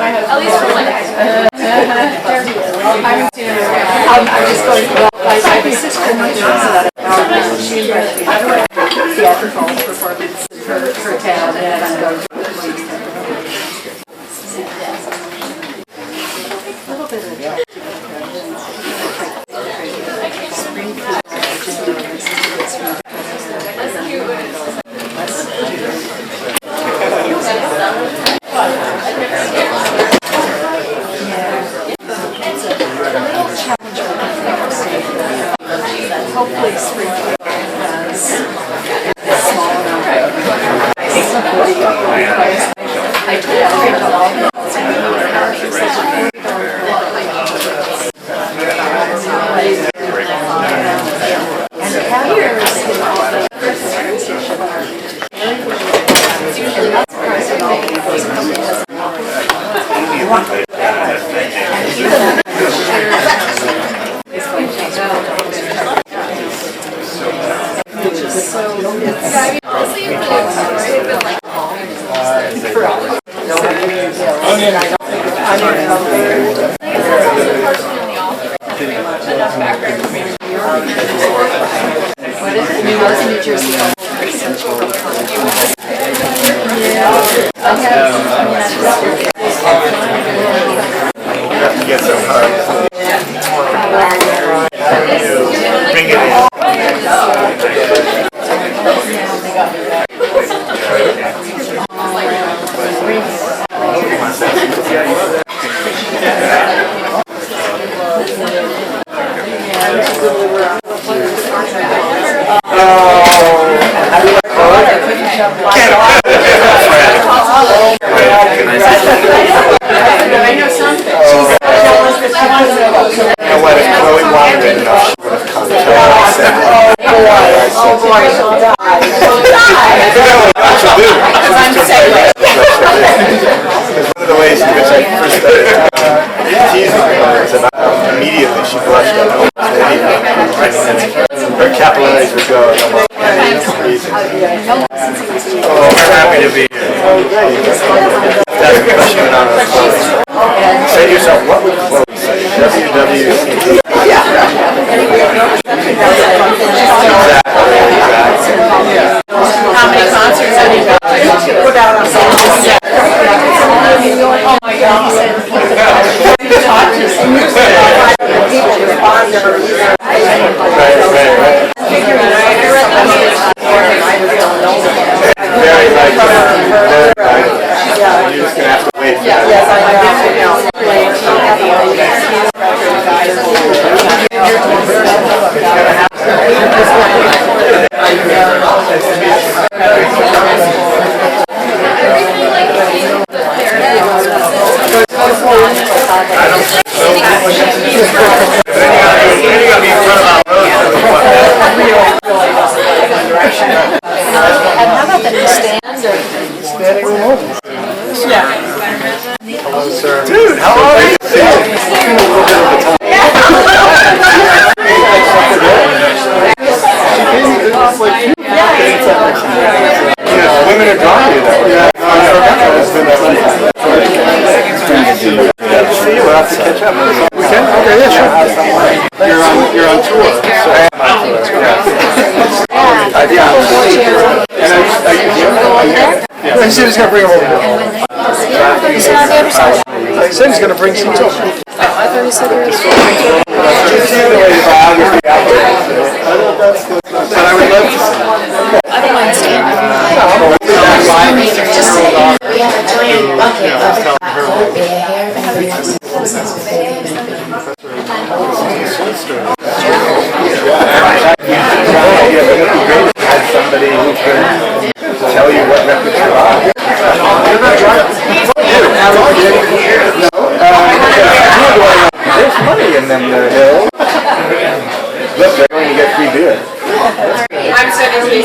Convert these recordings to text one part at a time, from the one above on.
At least for one day. I'm just going to theatrical performance for town, and I'm going to a little bit of hopefully Springfield has a small amount of I told all the and carriers in all the it's usually not surprising all the What is it? New Jersey. Get some hard. Bring it in. I know something. What if Chloe wanted it enough, she would have come to us and Oh boy, she'll die. I'm saying. one of the ways in which I first started teasing her was about immediately she blushed at almost anything. Her capillaries would go almost easy. Oh, we're happy to be here. That's a question on the phone. Say to yourself, what would Chloe say? WWCD. How many concerts have you been to? Put out on stage. Oh my God, he said he talked to some people respond to her. Right. Very right. You're just going to have to wait for that. Yes, And how about the stand? Standing room only. Yeah. Hello, sir. Dude, how are you? Women are drawn to you that way. We'll have to catch up. We can? Okay, yeah, sure. You're on tour. So I am on tour. And are you here? Yeah. He said he's going to bring him over here. He's on the other side. He said he's going to bring some too. I thought he said he was. But I would love to see. I don't mind standing. Just say we have a giant bucket of cold beer here. Had somebody who can tell you what records you are. There's money in them hills. Look, they're going to get free beer. I'm sending you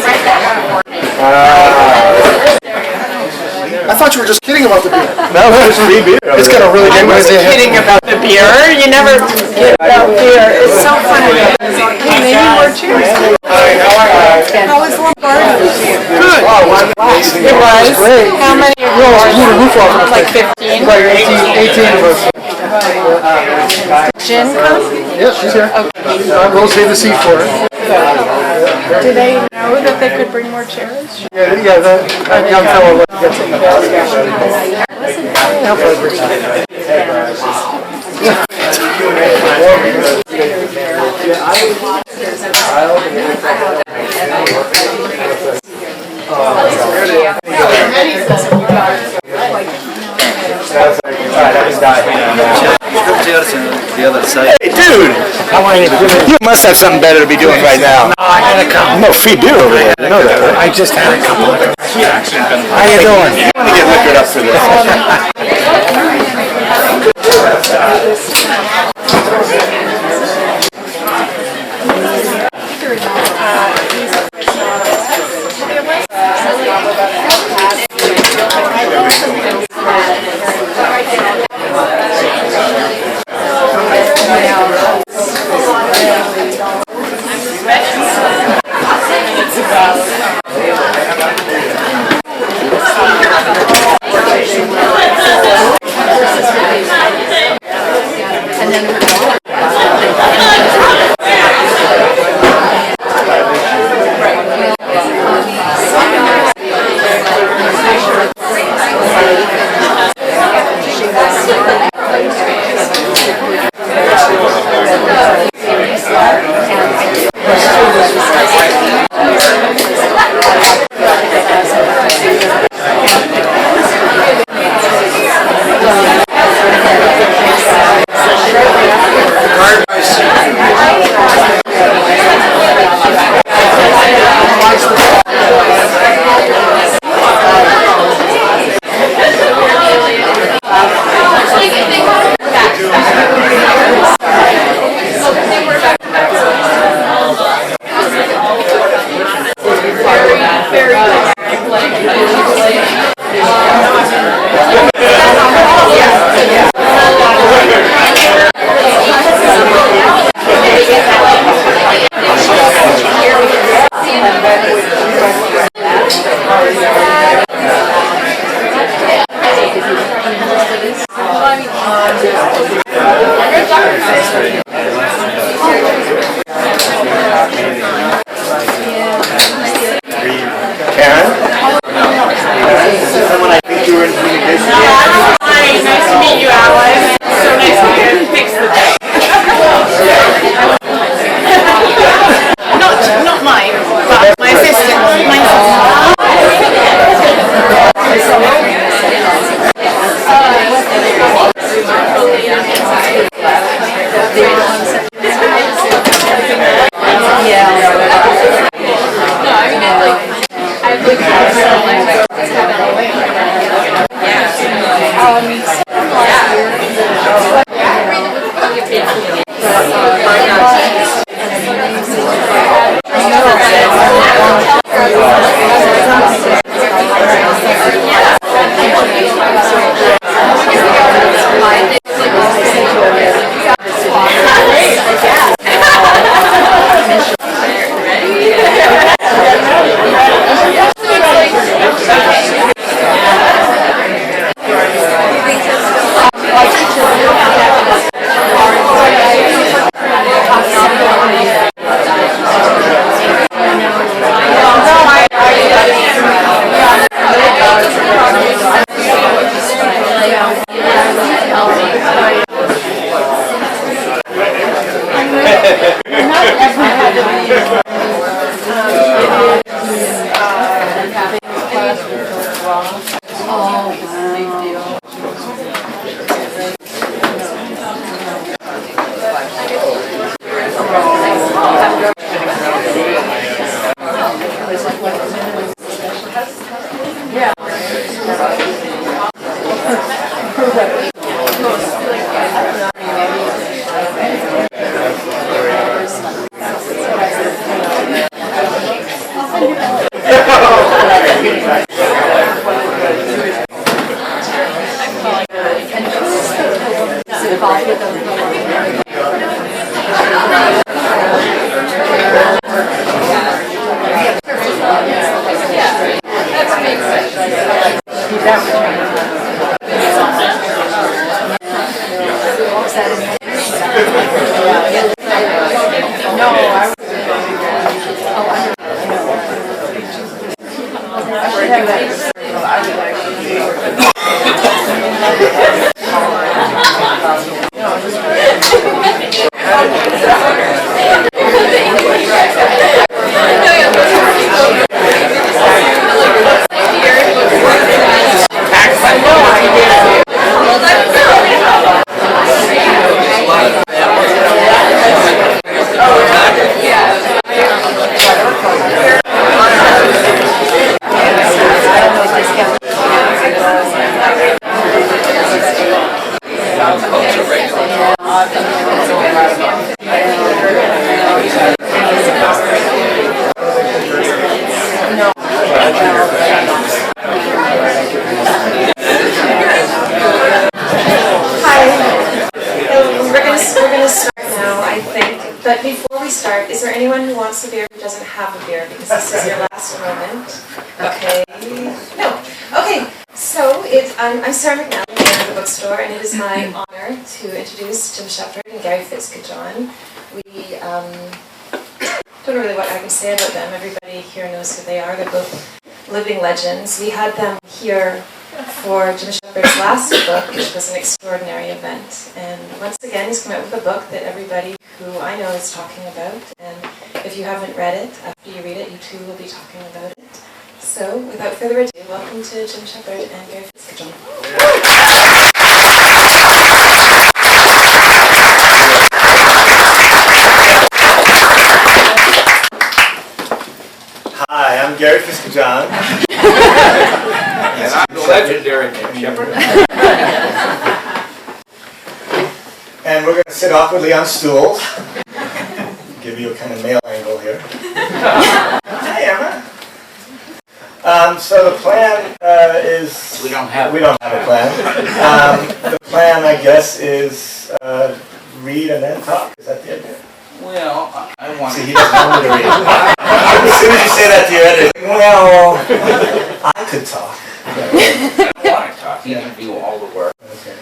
I thought you were just kidding about the beer. No, there's free beer. It's gonna really I get wasn't kidding about the beer. You never kid about beer. It's so funny. Hey, maybe more cheers. Hi, how are you? How was Lombardi? Good. Oh, wow. It was. Great. How many of We almost blew the roof off. Like 15? Like 18 of us. Jen come? Yeah, she's here. We'll save the seat for her. Do they know that they could bring more chairs? Yeah, that young fellow let me get some. Help her bring some. The other side. Hey, dude! You must have something better to be doing right now. I had a couple. No free beer over there. You know that, right? I just had a couple. How you doing? I want to get liquored up for this. Karen? Someone I think you were in communication with. Hi, nice to meet you, Alice. So nice to get to fix the day. Not mine, but my assistant. But before we start, is there anyone who wants a beer who doesn't have a beer? Because this is your last moment. Okay. No. Okay. So I'm Sarah McNally, owner of the bookstore, and it is my honor to introduce Jim Shepard and Gary Fitzgibbon. We don't know really what I can say about them. Everybody here knows who they are. They're both living legends. We had them here for Jim Shepard's last book, which was an extraordinary event. And once again, he's come out with a book that everybody who I know is talking about. And if you haven't read it, after you read it, you too will be talking about it. So, without further ado, welcome to Jim Shepard and Gary Fitzgibbon. Hi, I'm Gary Fitzgibbon. And I'm the legendary Jim Shepard. And we're going to sit awkwardly on stools. Give you a kind of male angle here. Hi, Emma. So the plan is... We don't have a plan. The plan, I guess, is read and then talk. Is that the idea? Well, I want See, he doesn't want me to read. As soon as you say that to your editor, well, I could talk. I don't want to talk. He can do all the work. Okay.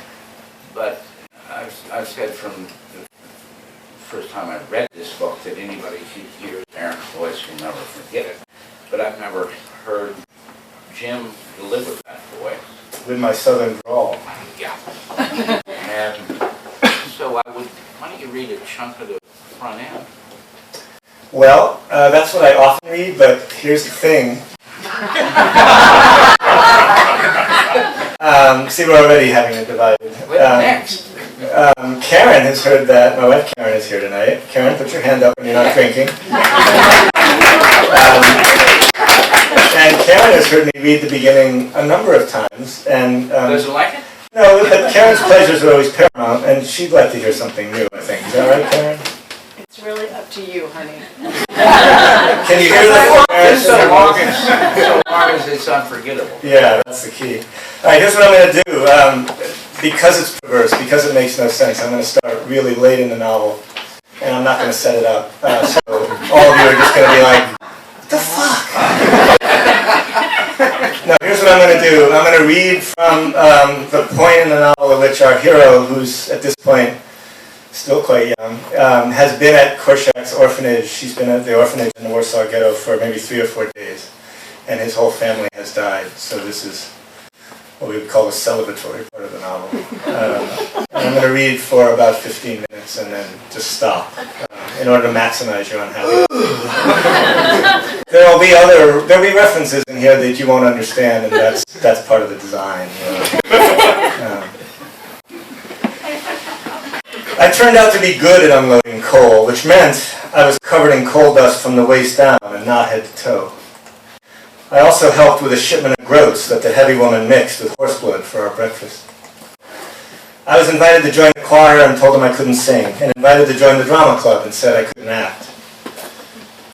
But I've said from the first time I read this book that anybody who hears Aaron's voice will never forget it. But I've never heard Jim deliver that voice. With my southern drawl. Yeah. And so why don't you read a chunk of the front end? Well, that's what I often read, but here's the thing. See, we're already having it divided. Next. Karen has heard that. My wife Karen is here tonight. Karen, put your hand up when you're not drinking. And Karen has heard me read the beginning a number of times. And Doesn't like it? no, but Karen's pleasures are always paramount, and she'd like to hear something new, I think. Is that right, Karen? It's really up to you, honey. Can you hear the So long as it's unforgettable. Yeah, that's the key. All right, here's what I'm going to do. Because it's perverse, because it makes no sense, I'm going to start really late in the novel, and I'm not going to set it up. So all of you are just going to be like, what the fuck? No, here's what I'm going to do. I'm going to read from the point in the novel at which our hero, who's at this point still quite young, has been at Korczak's orphanage. She's been at the orphanage in the Warsaw Ghetto for maybe 3 or 4 days, and his whole family has died. So this is what we would call the celebratory part of the novel. And I'm going to read for about 15 minutes and then just stop in order to maximize your unhappiness. There'll be references in here that you won't understand, and that's part of the design. I turned out to be good at unloading coal, which meant I was covered in coal dust from the waist down and not head to toe. I also helped with a shipment of groats that the heavy woman mixed with horse blood for our breakfast. I was invited to join the choir and told them I couldn't sing, and invited to join the drama club and said I couldn't act.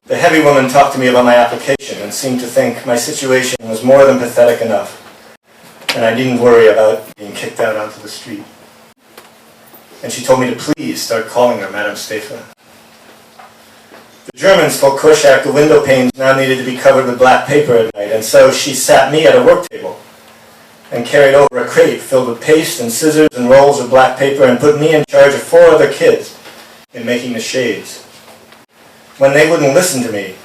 The heavy woman talked to me about my application and seemed to think my situation was more than pathetic enough, and I needn't worry about being kicked out onto the street. And she told me to please start calling her Madame Stefa. The Germans told Korczak the window panes now needed to be covered with black paper at night, and so she sat me at a work table and carried over a crate filled with paste and scissors and rolls of black paper and put me in charge of 4 other kids in making the shades. When they wouldn't listen to me,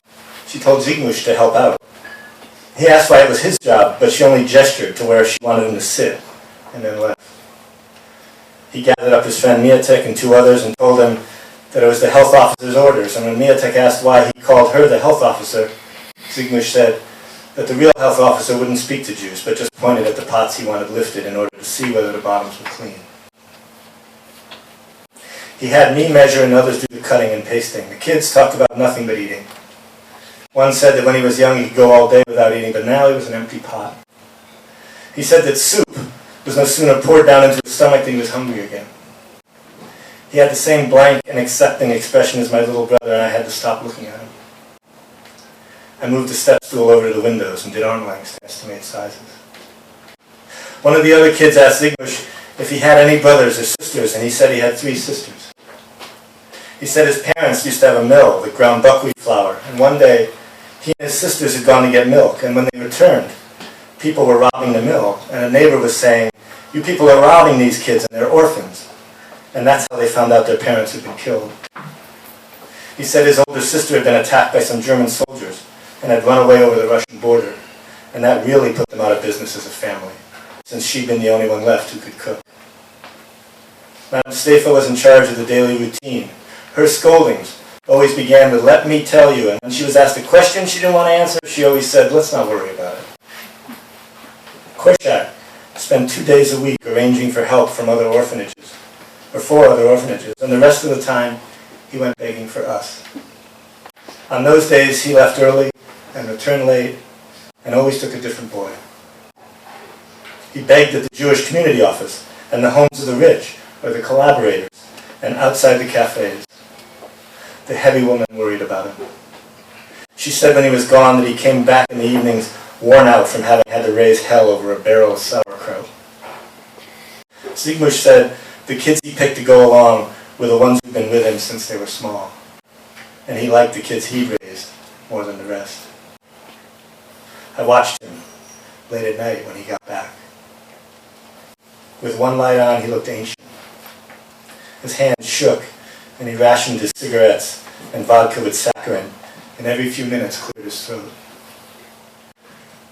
she told Zygmunt to help out. He asked why it was his job, but she only gestured to where she wanted him to sit, and then left. He gathered up his friend Miatek and 2 others and told them that it was the health officer's orders, and when Miatek asked why he called her the health officer, Zygmunt said that the real health officer wouldn't speak to Jews, but just pointed at the pots he wanted lifted in order to see whether the bottoms were clean. He had me measure and others do the cutting and pasting. The kids talked about nothing but eating. One said that when he was young he could go all day without eating, but now he was an empty pot. He said that soup was no sooner poured down into his stomach than he was hungry again. He had the same blank and accepting expression as my little brother, and I had to stop looking at him. I moved the step stool over to the windows and did arm lengths to estimate sizes. One of the other kids asked Zygmunt if he had any brothers or sisters, and he said he had 3 sisters. He said his parents used to have a mill that ground buckwheat flour, and one day he and his sisters had gone to get milk, and when they returned, people were robbing the mill, and a neighbor was saying, "You people are robbing these kids, and they're orphans." And that's how they found out their parents had been killed. He said his older sister had been attacked by some German soldiers and had run away over the Russian border, and that really put them out of business as a family, since she'd been the only one left who could cook. Madame Stefa was in charge of the daily routine. Her scoldings always began with, "Let me tell you," and when she was asked a question she didn't want to answer, she always said, "Let's not worry about it." Korshak spent 2 days a week arranging for help from other orphanages, or 4 other orphanages, and the rest of the time he went begging for us. On those days he left early and returned late and always took a different boy. He begged at the Jewish community office and the homes of the rich or the collaborators and outside the cafes. The heavy woman worried about him. She said when he was gone that he came back in the evenings worn out from having had to raise hell over a barrel of sauerkraut. Zygmunt said the kids he picked to go along were the ones who'd been with him since they were small, and he liked the kids he'd raised more than the rest. I watched him late at night when he got back. With one light on, he looked ancient. His hands shook, and he rationed his cigarettes and vodka with saccharin, and every few minutes cleared his throat.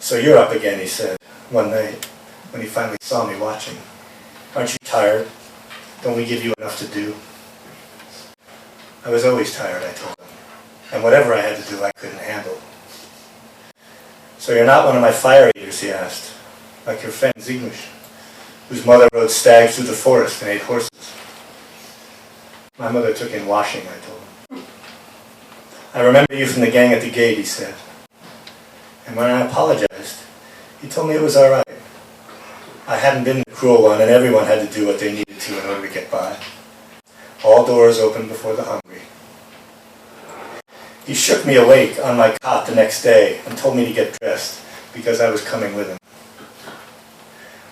"So you're up again," he said, one night, when he finally saw me watching. "Aren't you tired? Don't we give you enough to do?" I was always tired, I told him, and whatever I had to do I couldn't handle. "So you're not one of my fire eaters?" he asked, "like your friend Zygmunt, whose mother rode stags through the forest and ate horses." "My mother took in washing," I told him. "I remember you from the gang at the gate," he said. And when I apologized, he told me it was all right. I hadn't been the cruel one, and everyone had to do what they needed to in order to get by. All doors open before the hungry. He shook me awake on my cot the next day and told me to get dressed because I was coming with him.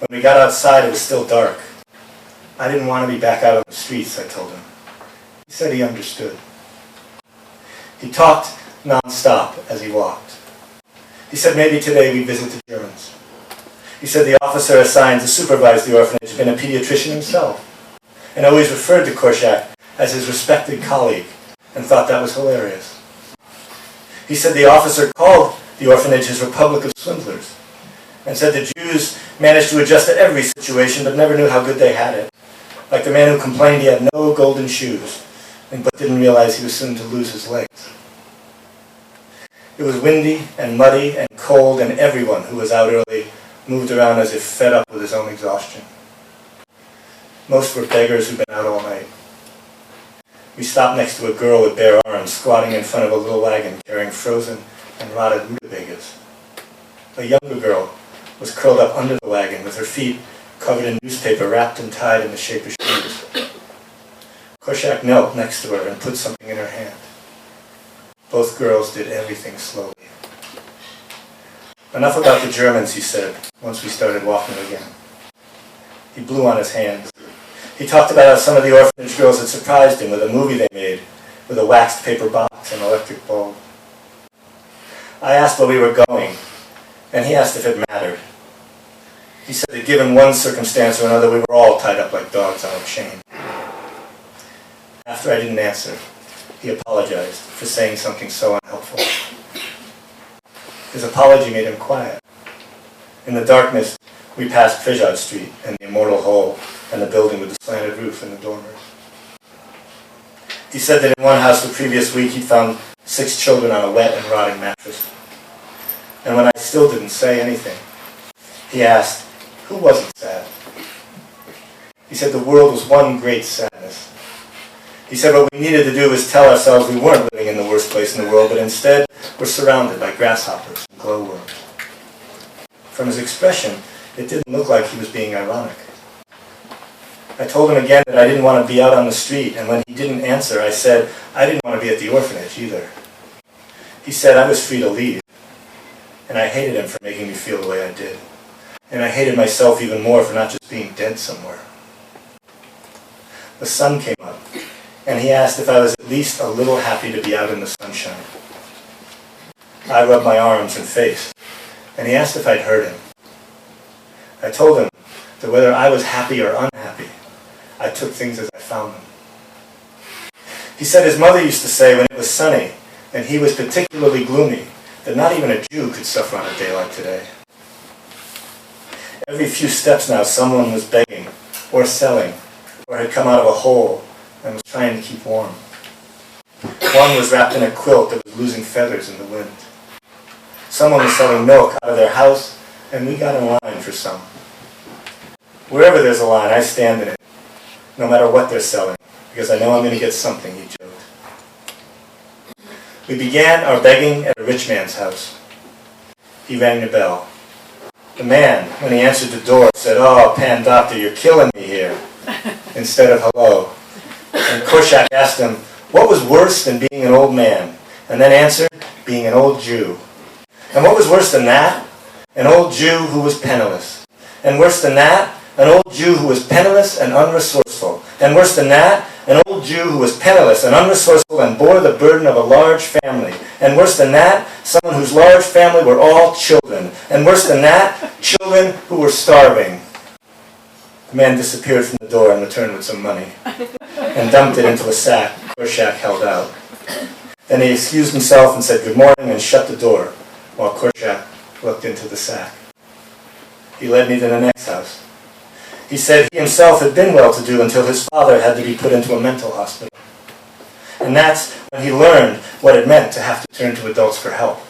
When we got outside, it was still dark. I didn't want to be back out on the streets, I told him. He said he understood. He talked non-stop as he walked. He said maybe today we'd visit the Germans. He said the officer assigned to supervise the orphanage had been a pediatrician himself, and always referred to Korshak as his respected colleague, and thought that was hilarious. He said the officer called the orphanage his Republic of Swindlers, and said the Jews managed to adjust to every situation but never knew how good they had it, like the man who complained he had no golden shoes, but didn't realize he was soon to lose his legs. It was windy and muddy and cold, and everyone who was out early moved around as if fed up with his own exhaustion. Most were beggars who'd been out all night. We stopped next to a girl with bare arms, squatting in front of a little wagon carrying frozen and rotted rutabagas. A younger girl was curled up under the wagon with her feet covered in newspaper wrapped and tied in the shape of shoes. Korshak knelt next to her and put something in her hand. Both girls did everything slowly. "Enough about the Germans," he said, once we started walking again. He blew on his hands. He talked about how some of the orphanage girls had surprised him with a movie they made, with a waxed paper box and electric bulb. I asked where we were going, and he asked if it mattered. He said that given one circumstance or another, we were all tied up like dogs on a chain. After I didn't answer, he apologized for saying something so unhelpful. His apology made him quiet. In the darkness, we passed Fejad Street and the Immortal Hole and the building with the slanted roof and the dormers. He said that in one house the previous week he'd found 6 children on a wet and rotting mattress. And when I still didn't say anything, he asked, who wasn't sad? He said the world was one great sadness. He said what we needed to do was tell ourselves we weren't living in the worst place in the world, but instead we're surrounded by grasshoppers and glowworms. From his expression, it didn't look like he was being ironic. I told him again that I didn't want to be out on the street, and when he didn't answer, I said I didn't want to be at the orphanage either. He said I was free to leave, and I hated him for making me feel the way I did. And I hated myself even more for not just being dead somewhere. The sun came up, and he asked if I was at least a little happy to be out in the sunshine. I rubbed my arms and face, and he asked if I'd heard him. I told him that whether I was happy or unhappy, I took things as I found them. He said his mother used to say when it was sunny, and he was particularly gloomy, that not even a Jew could suffer on a day like today. Every few steps now someone was begging, or selling, or had come out of a hole and was trying to keep warm. One was wrapped in a quilt that was losing feathers in the wind. Someone was selling milk out of their house, and we got in line for some. Wherever there's a line, I stand in it, no matter what they're selling, because I know I'm going to get something, he joked. We began our begging at a rich man's house. He rang the bell. The man, when he answered the door, said, "Oh, Pan Doctor, you're killing me here," instead of hello. And Korshak asked him, what was worse than being an old man? And then answered, being an old Jew. And what was worse than that? An old Jew who was penniless. And worse than that, an old Jew who was penniless and unresourceful. And worse than that, an old Jew who was penniless and unresourceful and bore the burden of a large family. And worse than that, someone whose large family were all children. And worse than that, children who were starving. The man disappeared from the door and returned with some money, and dumped it into a sack Korshak held out. Then he excused himself and said good morning and shut the door, while Korshak looked into the sack. He led me to the next house. He said he himself had been well-to-do until his father had to be put into a mental hospital. And that's when he learned what it meant to have to turn to adults for help.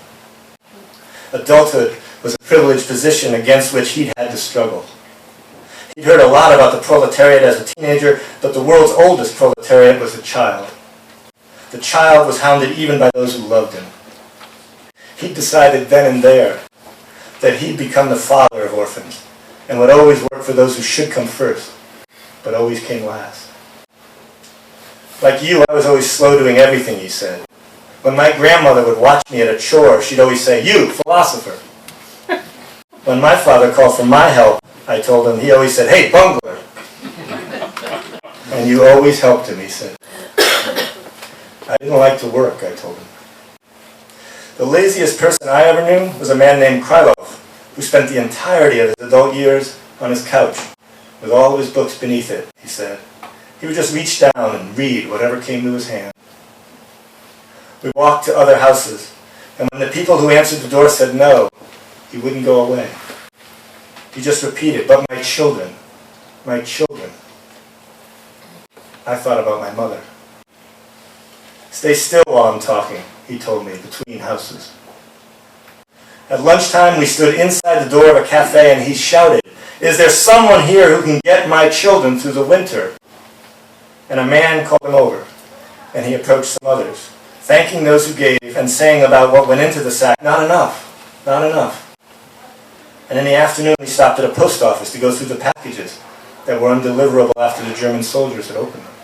Adulthood was a privileged position against which he'd had to struggle. He'd heard a lot about the proletariat as a teenager, but the world's oldest proletariat was the child. The child was hounded even by those who loved him. He decided then and there that he'd become the father of orphans, and would always work for those who should come first, but always came last. Like you, I was always slow doing everything, he said. When my grandmother would watch me at a chore, she'd always say, "You, philosopher." When my father called for my help, I told him, he always said, "Hey, bungler." "And you always helped him," he said. I didn't like to work, I told him. The laziest person I ever knew was a man named Krylov, who spent the entirety of his adult years on his couch, with all of his books beneath it, he said. He would just reach down and read whatever came to his hand. We walked to other houses, and when the people who answered the door said no, he wouldn't go away. He just repeated, "But my children, my children." I thought about my mother. "Stay still while I'm talking," he told me, between houses. At lunchtime, we stood inside the door of a cafe, and he shouted, "Is there someone here who can get my children through the winter?" And a man called him over, and he approached some others, thanking those who gave and saying about what went into the sack, "Not enough, not enough." And in the afternoon, we stopped at a post office to go through the packages that were undeliverable after the German soldiers had opened them.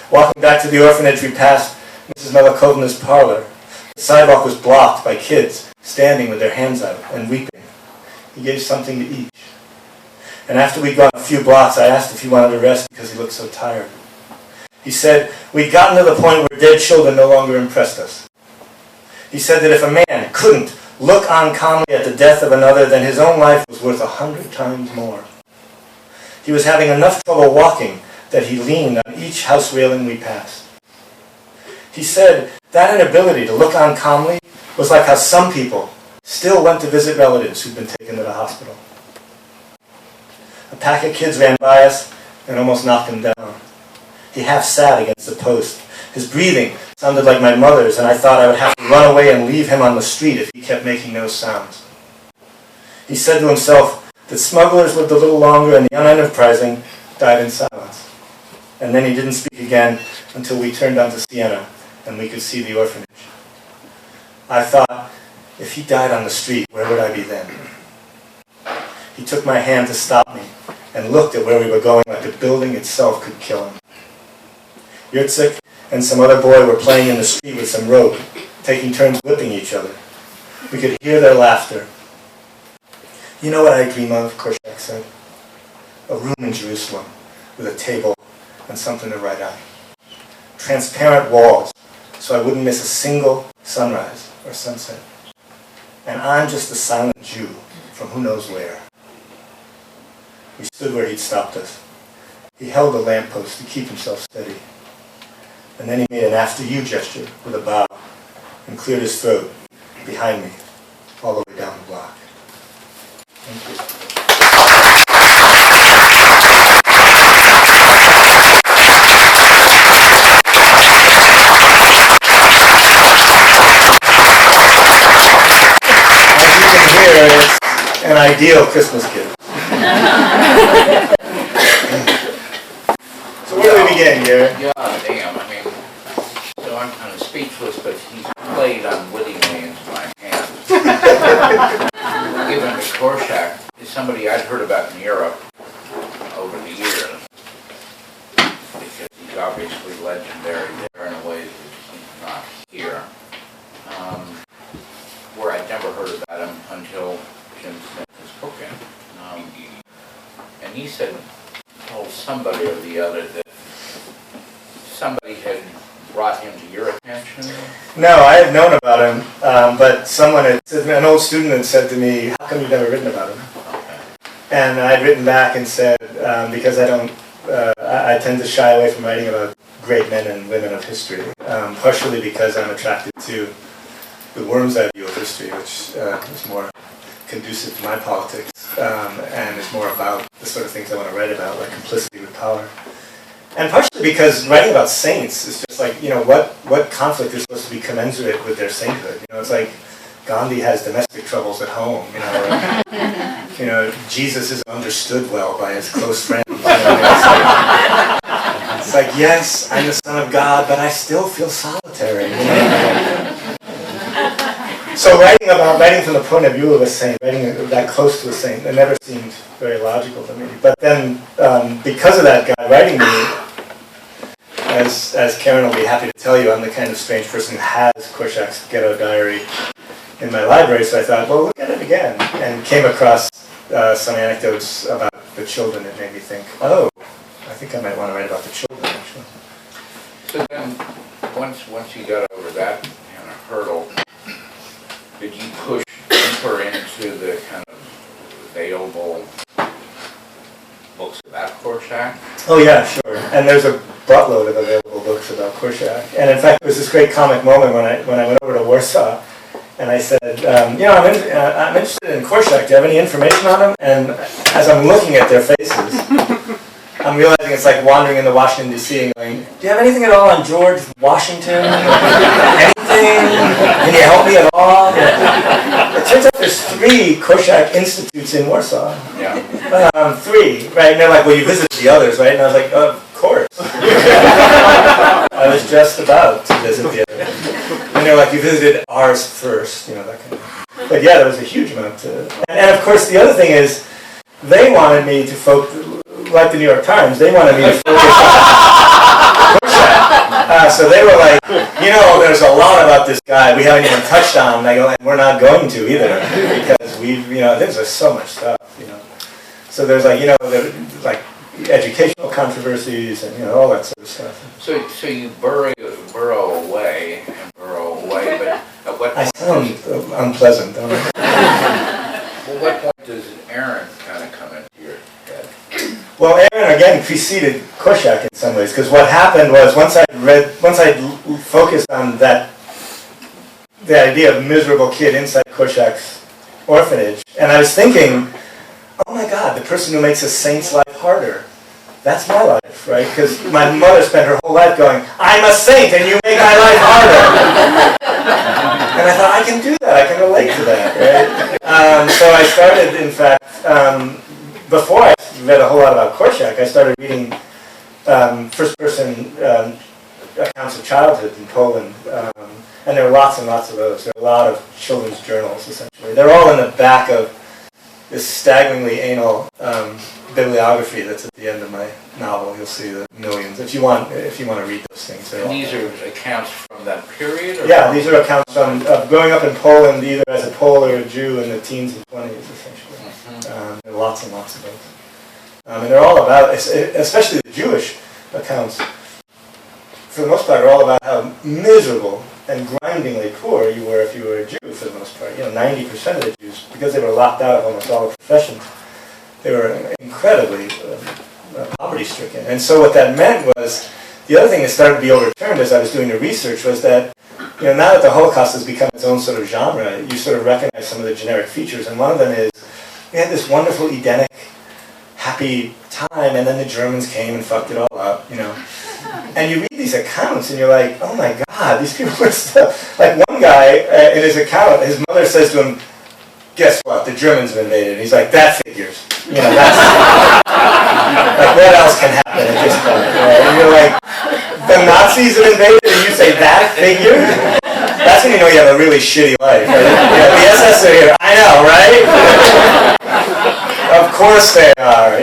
Walking back to the orphanage, we passed Mrs. Melikovna's parlor. The sidewalk was blocked by kids standing with their hands out and weeping. He gave something to each. And after we'd gone a few blocks, I asked if he wanted to rest because he looked so tired. He said, we'd gotten to the point where dead children no longer impressed us. He said that if a man couldn't look on calmly at the death of another, then his own life was worth 100 times more. He was having enough trouble walking that he leaned on each house railing we passed. He said That inability to look on calmly was like how some people still went to visit relatives who'd been taken to the hospital. A pack of kids ran by us and almost knocked him down. He half sat against the post. His breathing sounded like my mother's, and I thought I would have to run away and leave him on the street if he kept making those sounds. He said to himself that smugglers lived a little longer and the unenterprising died in silence. And then he didn't speak again until we turned onto Siena and we could see the orphanage. I thought, if he died on the street, where would I be then? He took my hand to stop me and looked at where we were going like the building itself could kill him. Yurtsik and some other boy were playing in the street with some rope, taking turns whipping each other. We could hear their laughter. You know what I dream of, Korshak said? A room in Jerusalem with a table and something to write on. Transparent walls, so I wouldn't miss a single sunrise or sunset. And I'm just a silent Jew from who knows where. We stood where he'd stopped us. He held the lamppost to keep himself steady. And then he made an after you gesture with a bow and cleared his throat behind me, all the way down the block. Thank you. As you can hear, it's an ideal Christmas gift. So where do we begin here? Yeah, damn, I mean, so I'm kind of speechless, but he's played unwittingly into my hands. Given that Korshak is somebody I'd heard about in Europe over the years, because he's obviously legendary there in a way that he's not here, where I'd never heard about him until Jim sent his book in. And he said, told somebody or the other that somebody had brought him to your attention? No, I had known about him, but someone had said, an old student had said to me, how come you've never written about him? Okay. And I'd written back and said, because I tend to shy away from writing about great men and women of history, partially because I'm attracted to the worm's eye view of history, which is more conducive to my politics, and is more about the sort of things I want to write about, like complicity with power. And partially because writing about saints is just like, what conflict is supposed to be commensurate with their sainthood? It's like Gandhi has domestic troubles at home, Jesus is understood well by his close friends. It's like, yes, I'm the son of God, but I still feel solitary. So writing from the point of view of a saint, writing that close to a saint, that never seemed very logical to me. But then, because of that guy writing me, as Karen will be happy to tell you, I'm the kind of strange person who has Korshak's Ghetto Diary in my library, so I thought, well, look at it again, and came across some anecdotes about the children that made me think, oh, I think I might want to write about the children, actually. So then, once you got over that kind of hurdle, did you push deeper into the kind of available books about Korshak? Oh yeah, sure. And there's a buttload of available books about Korshak. And in fact, there was this great comic moment when I went over to Warsaw, and I said, I'm interested in Korshak. Do you have any information on him? And as I'm looking at their faces, I'm realizing it's like wandering into Washington, D.C. and going, do you have anything at all on George Washington? Anything? Can you help me at all? It turns out there's 3 Korshak institutes in Warsaw. Yeah. 3, right? And they're like, well, you visited the others, right? And I was like, of course. I was just about to visit the others. And they're like, you visited ours first, that kind of thing. But yeah, there was a huge amount to... And of course, the other thing is, they wanted me to focus... Like the New York Times, they wanted me to focus on Korshak. So they were like, there's a lot about this guy we haven't even touched on. And I go, and we're not going to either, because there's just so much stuff, So there's like educational controversies and all that sort of stuff. So you burrow away, but at what I point? sound unpleasant, don't I? Well, what point does Aaron kind of come into your head? Well, Aaron again preceded Korshak in some ways, because what happened was once I focused on that the idea of miserable kid inside Korshak's orphanage, and I was thinking, oh my God, the person who makes a saint's life harder. That's my life, right? Because my mother spent her whole life going, I'm a saint and you make my life harder. And I thought, I can do that, I can relate to that, right? So I started, in fact, before I read a whole lot about Korshak, I started reading first-person accounts of childhood in Poland. And there are lots and lots of those. There are a lot of children's journals, essentially. They're all in the back of this staggeringly anal bibliography that's at the end of my novel. You'll see the millions. If you want to read those things. And these are accounts from that period? Or yeah, these are accounts from growing up in Poland, either as a Pole or a Jew in the teens and 20s, essentially. There are lots and lots of those. And they're all about, especially the Jewish accounts, for the most part, are all about how miserable and grindingly poor you were if you were a Jew, for the most part. 90% of the Jews, because they were locked out of almost all the professions, they were incredibly poverty-stricken. And so what that meant was, the other thing that started to be overturned as I was doing the research was that, now that the Holocaust has become its own sort of genre, you sort of recognize some of the generic features, and one of them is, we had this wonderful Edenic, happy time, and then the Germans came and fucked it all up, And you read these accounts and you're like, oh my God, these people are still... Like one guy in his account, his mother says to him, guess what, the Germans have invaded. And he's like, that figures. That's... like what else can happen at this point? And you're like, the Nazis have invaded and you say that figures? That's when you know you have a really shitty life. Right? The SS are here. I know, right? Of course they are,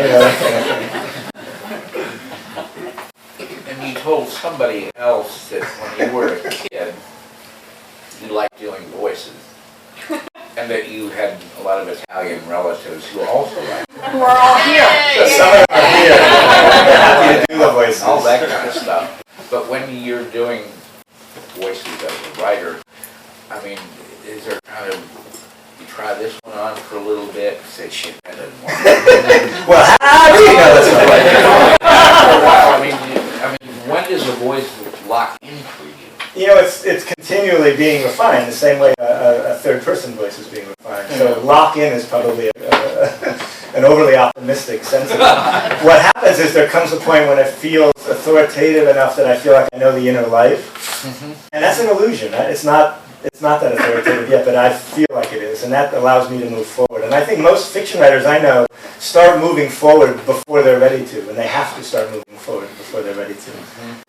And you told somebody else that when you were a kid, you liked doing voices. And that you had a lot of Italian relatives who also liked it. We're all here. Some of them are here. They're happy to do the voices. All that kind of stuff. But when you're doing voices as a writer, I mean, is there kind of, you try this one on for a little bit, say, shit, that doesn't work. Well, how do you know that's what For a while, I mean, when does a voice lock in for you? It's continually being refined, the same way a third-person voice is being refined. So lock in is probably an overly optimistic sense of it. What happens is there comes a point when it feels authoritative enough that I feel like I know the inner life. And that's an illusion. It's not that authoritative yet, but I feel like it is, and that allows me to move forward. And I think most fiction writers I know start moving forward before they're ready to, and they have to start moving forward before they're ready to.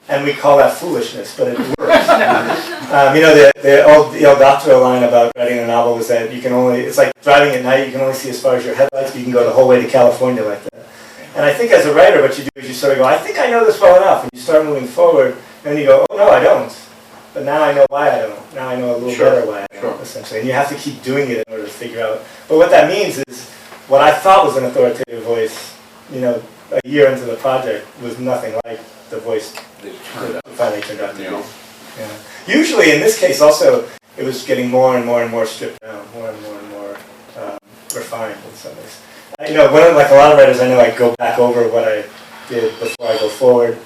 And we call that foolishness, but it works. The old doctoral line about writing a novel was that it's like driving at night, you can only see as far as your headlights, but you can go the whole way to California like that. And I think as a writer, what you do is you sort of go, I think I know this well enough, and you start moving forward, and then you go, oh no, I don't. But now I know why I don't. Now I know a little better why I don't, essentially. And you have to keep doing it in order to figure out. But what that means is, what I thought was an authoritative voice, a year into the project, was nothing like the voice that finally turned out to be. Yeah. Usually, in this case, also, it was getting more and more and more stripped down, more and more and more refined in some ways. Like a lot of writers I know, I go back over what I did before I go forward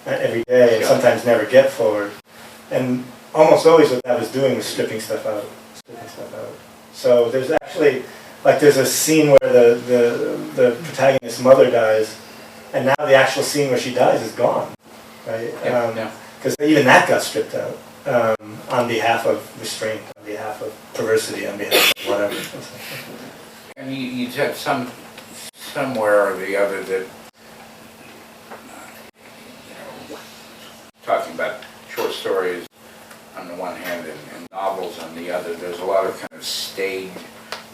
every day, and sometimes never get forward. And almost always what that was doing was stripping stuff out. So there's actually, there's a scene where the protagonist's mother dies, and now the actual scene where she dies is gone, right? Because even that got stripped out on behalf of restraint, on behalf of perversity, on behalf of whatever. And you said somewhere or the other that, talking about short stories on the one hand and novels on the other, there's a lot of kind of stage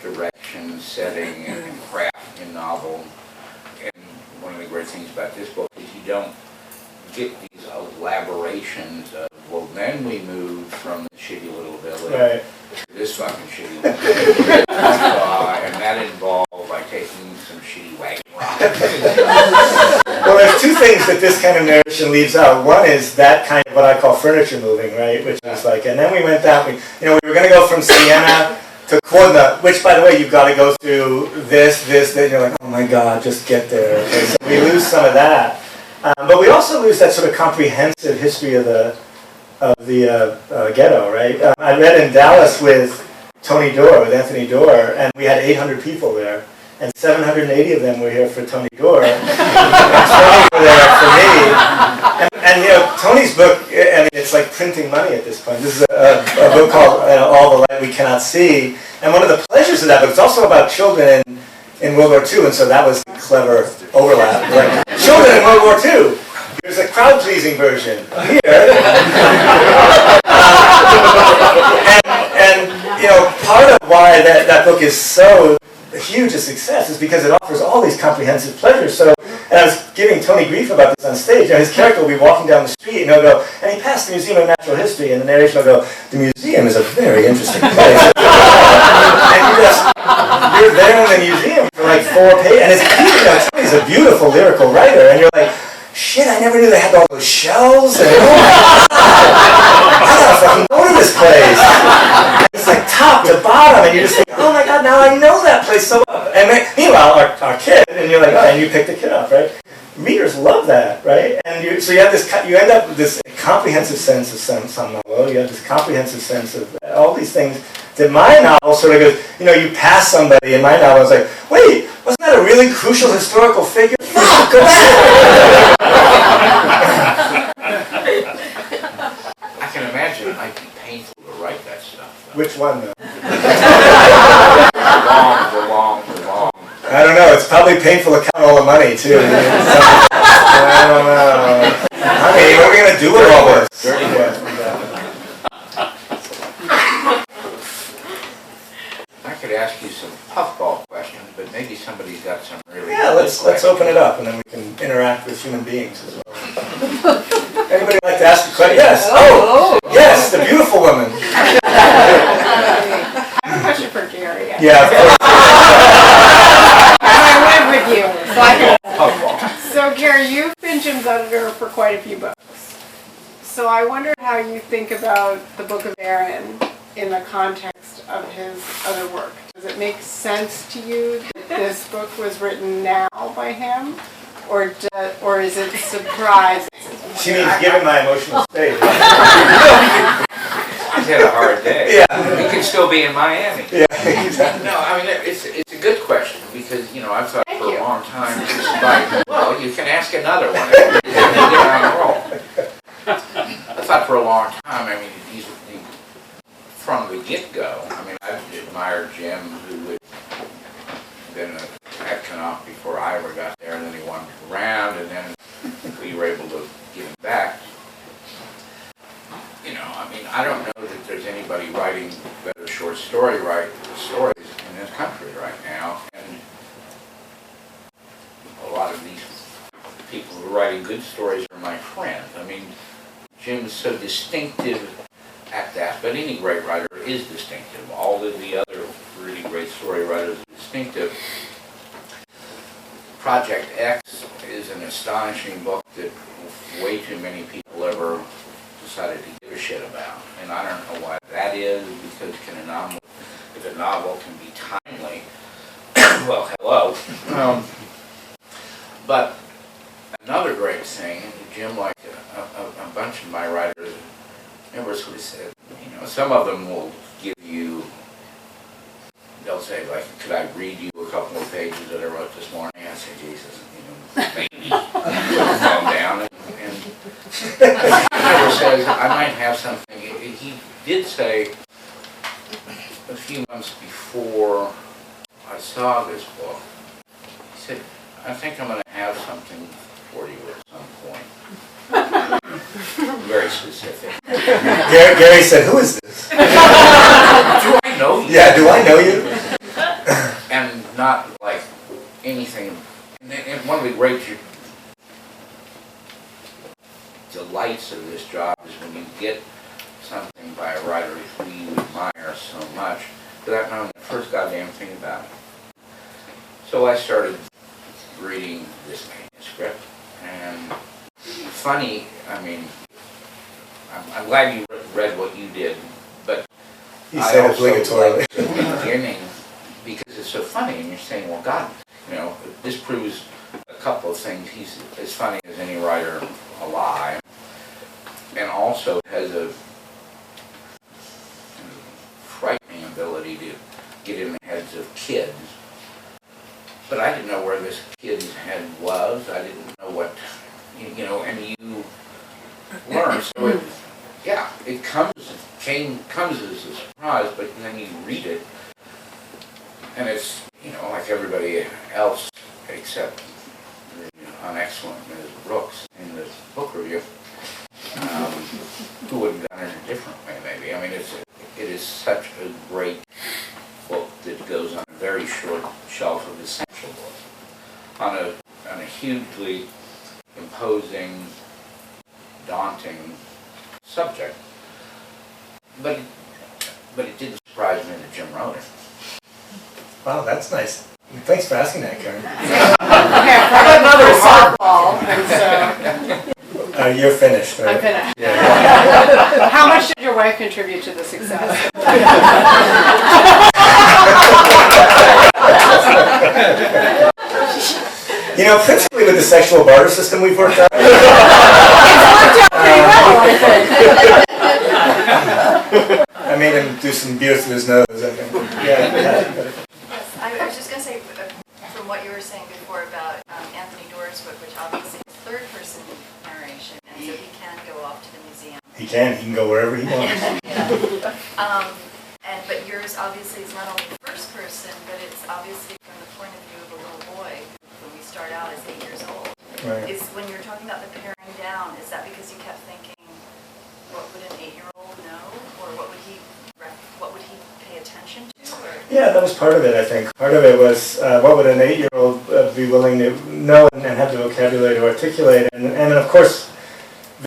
direction, setting, and craft in novel. And one of the great things about this book is you don't get these elaborations of, well, then we moved from the shitty little village to this fucking shitty little village. And that involved taking some shitty wagon rides. Well, there's two things that this kind of narration leaves out. One is that kind of what I call furniture moving, right? Which is and then we went down, we were going to go from Siena to Kładno, which, by the way, you've got to go through this, and you're like, oh my God, just get there. Okay, so we lose some of that. But we also lose that sort of comprehensive history of the ghetto, right? I read in Dallas with Tony Doerr, with Anthony Doerr, and we had 800 people there, and 780 of them were here for Tony Doerr, and 20 were there for me. And you know, Tony's book, I mean, it's like printing money at this point. This is a book called All the Light We Cannot See, and one of the pleasures of that book, it's also about children in World War II, and so that was a clever overlap. Like, children in World War II. There's a crowd-pleasing version here. and you know, part of why that book is so huge a success is because it offers all these comprehensive pleasures. So, and I was giving Tony grief about this on stage. You know, his character will be walking down the street and he'll go, and he passed the Museum of Natural History, and the narration will go, the museum is a very interesting place. And you're there in the museum for like 4 pages, and it's beautiful. You know, Tony's a beautiful lyrical writer, and you're like, shit, I never knew they had all those shells, and oh my God, I gotta fucking go to this place. It's like top to bottom, and you just think, oh my God, now I know that place so well. And meanwhile, our kid, and you're like, oh, and you pick the kid up, right? Readers love that, right? And so you have this, you end up with this comprehensive sense of some novel. You have this comprehensive sense of all these things that my novel sort of goes, you know, you pass somebody in my novel, it's like, wait, wasn't that a really crucial historical figure? Fuck, go back. I can imagine it might be painful to write that stuff. Though. Which one, though? The long. I don't know. It's probably painful to count all the money, too. I don't know. Honey, what are we going to do with all this? I could ask you some puffball questions, but maybe somebody's got some really Yeah, good let's questions. open it up, and then we can interact with human beings as well. Anybody like to ask a question? Yes. Oh, yes, the beautiful woman. I have a question for Gary. Yeah, of course. I live with you, so I can. Puffball. So Gary, you've been Jim's editor for quite a few books. So I wonder how you think about the Book of Aaron in the context of his other work. Does it make sense to you that this book was written now by him? Or is it surprising? She means given my emotional state. I've had a hard day. Yeah. You can still be in Miami. Yeah, exactly. No, I mean, it's a good question because, you know, I've thought for a long time, well, you can ask another one. Get on the roll. I thought for a long time, I mean, from the get-go, I mean, I've admired Jim, who had been at Knopf before I ever got there, and then he wandered around, and then we were able to get him back. You know, I mean, I don't know that there's anybody writing better short stories in this country right now, and a lot of these people who are writing good stories are my friends. I mean, Jim's so distinctive at that, but any great writer is distinctive. All of the other really great story writers are distinctive. Project X is an astonishing book that way too many people ever decided to give a shit about. And I don't know why that is, because if a novel can be timely, well, hello. But another great thing, Jim, like a bunch of my writers, members who said, you know, some of them will give you, they'll say, like, could I read you a couple of pages that I wrote this morning? I say, Jesus, you know, maybe. Calm down. And he never says, I might have something. He did say a few months before I saw this book, he said, I think I'm going to have something for you at some point. Very specific. Gary said, who is this? Do I know you? Yeah, do I know you? And not like anything. And one of the great delights of this job is when you get something by a writer who you admire so much without knowing the first goddamn thing about it. So I started reading this manuscript, and funny, I mean, I'm glad you read what you did, but He said I also obligatorily. like the beginning because it's so funny, and you're saying, well, God, you know, this proves a couple of things. He's as funny as any writer alive, and also has a frightening ability to get in the heads of kids. But I didn't know where this kid's head was. I didn't know what, you know, and you learn. So it, yeah, it comes as a surprise, but then you read it, and it's, you know, like everybody else except an excellent Ms. Brooks in this book review, who would have done it a different way, maybe. I mean, it is such a great book that goes on a very short shelf of essential books on a hugely imposing, daunting subject. But it didn't surprise me that Jim wrote it. Wow, that's nice. Thanks for asking that, Karen. Okay, another softball, and so You're finished, right? I'm finished. Yeah. How much did your wife contribute to the success? You know, principally with the sexual barter system we've worked out. It's worked out pretty well, I think. I made him do some beer through his nose, I think. Yeah. Yes, I was just going to say, from what you were saying before about Anthony Doerr's book, which obviously is third-person narration, and so he can go off to the museum. He can go wherever he wants. But yours obviously is not only first person, but it's obviously from the point of view of a little boy who, when we start out, is 8 years old. Right. Is when you're talking about the paring down, is that because you kept thinking, what would an 8-year-old know, or what would he pay attention to? Or? Yeah, that was part of it, I think. Part of it was what would an 8-year-old be willing to know and have the vocabulary to articulate. And of course,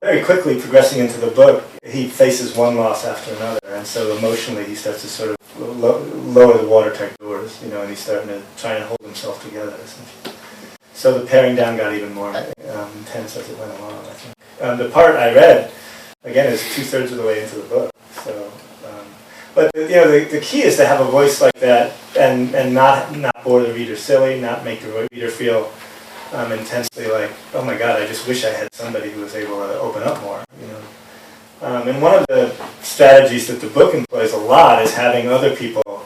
very quickly progressing into the book, he faces one loss after another. And so emotionally, he starts to sort of lower the watertight doors, you know, and he's starting to try and hold himself together, essentially. So the paring down got even more intense as it went along, I think. The part I read, again, is 2/3 of the way into the book. So, but you know, the key is to have a voice like that and not bore the reader silly, not make the reader feel intensely like, oh my God, I just wish I had somebody who was able to open up more, you know. And one of the strategies that the book employs a lot is having other people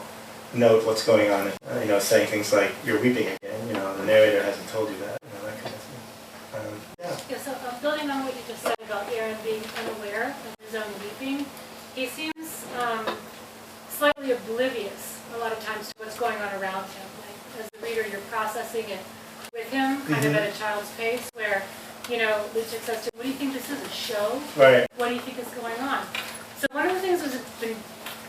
note what's going on, you know, saying things like, you're weeping again, you know, the narrator hasn't told you that, you know, that kind of thing. Yeah, so building on what you just said about Aaron being unaware of his own weeping, he seems slightly oblivious a lot of times to what's going on around him. Like, as the reader, you're processing it with him, kind of at a child's pace, where, you know, Lucic says to him, what do you think this is, a show? Right. What do you think is going on? So one of the things that's been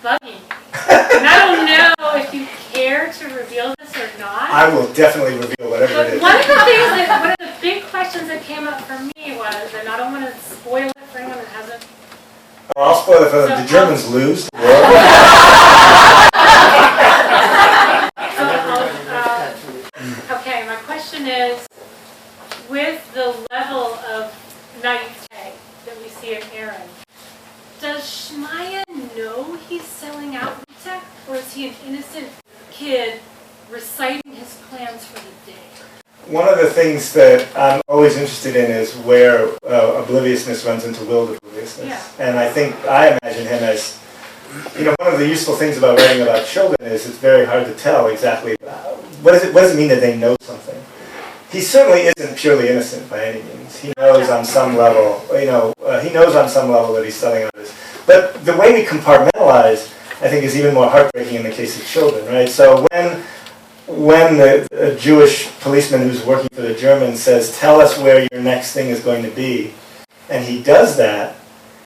bugging me, and I don't know if you care to reveal this or not. I will definitely reveal whatever it But is. one of the big questions that came up for me was, and I don't want to spoil it for anyone that hasn't. Oh, I'll spoil it for them. The Germans lose the war. Okay, my question is, with the level of naivete that we see in Aaron, does Shmaya know he's selling out Lutek, or is he an innocent kid reciting his plans for the day? One of the things that I'm always interested in is where obliviousness runs into willed obliviousness. Yeah. And I imagine him as, you know, one of the useful things about writing about children is it's very hard to tell exactly what does it mean that they know something. He certainly isn't purely innocent by any means. He knows on some level, that he's selling out this. But the way we compartmentalize, I think, is even more heartbreaking in the case of children, right? So when a Jewish policeman who's working for the Germans says, tell us where your next thing is going to be, and he does that,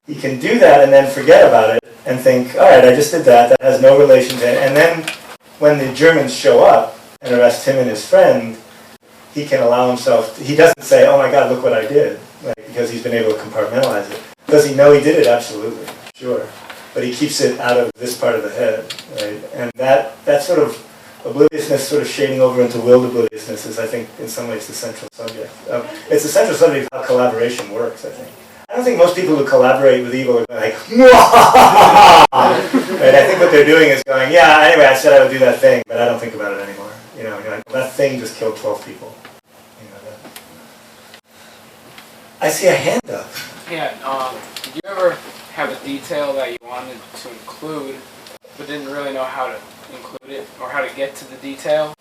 he can do that and then forget about it and think, all right, I just did that, that has no relation to it. And then when the Germans show up and arrest him and his friend, he can allow himself, he doesn't say, oh my God, look what I did, right? Because he's been able to compartmentalize it. Does he know he did it? Absolutely, sure. But he keeps it out of this part of the head, right? And that sort of obliviousness sort of shading over into willed obliviousness is, I think, in some ways the central subject. It's the central subject of how collaboration works, I think. I don't think most people who collaborate with evil are like, right? I think what they're doing is going, yeah, anyway, I said I would do that thing, but I don't think about it anymore. You know, you're like, well, that thing just killed 12 people. You know, I see a hand up. Yeah, did you ever have a detail that you wanted to include, but didn't really know how to include it, or how to get to the detail?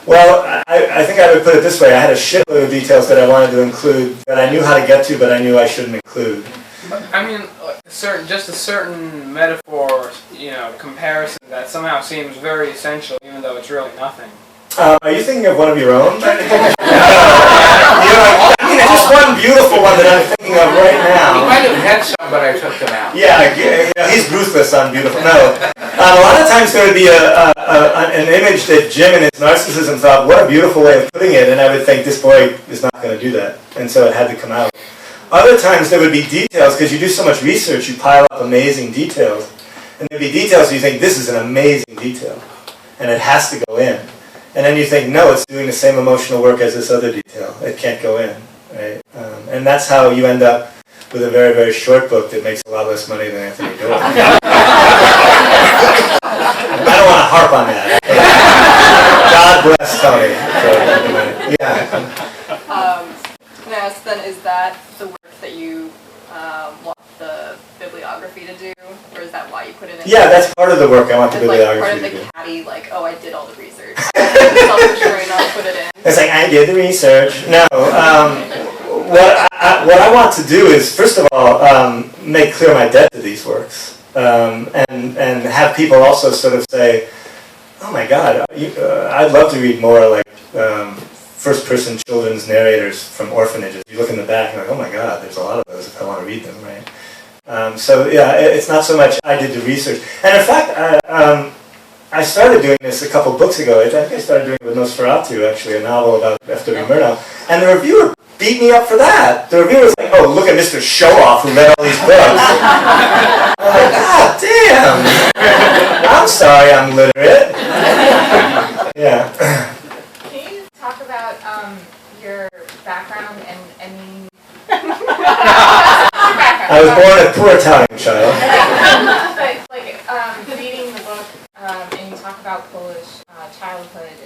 Well, I think I would put it this way. I had a shitload of details that I wanted to include that I knew how to get to, but I knew I shouldn't include. I mean, just a certain metaphor, comparison that somehow seems very essential, even though it's really nothing. Are you thinking of one of your own? Just one beautiful one that I'm thinking of right He now. might have had some, but I took them out. Yeah, he's ruthless on beautiful. No, a lot of times there would be an image that Jim in his narcissism thought, what a beautiful way of putting it, and I would think, this boy is not going to do that, and so it had to come out. Other times there would be details, because you do so much research, you pile up amazing details, and there'd be details and you think, this is an amazing detail, and it has to go in. And then you think, no, it's doing the same emotional work as this other detail. It can't go in, right? And that's how you end up with a very, very short book that makes a lot less money than Anthony Doerr. I don't want to harp on that. God bless Tony. Yeah. Can I ask then, is that the work that you want the bibliography to do, or is that why you put it in? Yeah, that's part of the work I want the It's like part bibliography of to the do. catty, like, oh, I did all the research. Self-assuring, I'll put it in. It's like, I did the research. No. What I want to do is, first of all, make clear my debt to these works. And have people also sort of say, oh my God, I'd love to read more like first-person children's narrators from orphanages. You look in the back and you're like, oh my God, there's a lot of those if I want to read them, right? So yeah, it's not so much I did the research. And in fact, I started doing this a couple books ago. I think I started doing it with Nosferatu, actually, a novel about F.W. Murnau. And the reviewer beat me up for that. The reviewer was like, oh, look at Mr. Show-Off who read all these books. I'm like, God damn. I'm sorry I'm literate. Yeah. Can you talk about your background and I was born a poor Italian child. but like reading the book and you talk about Polish childhood,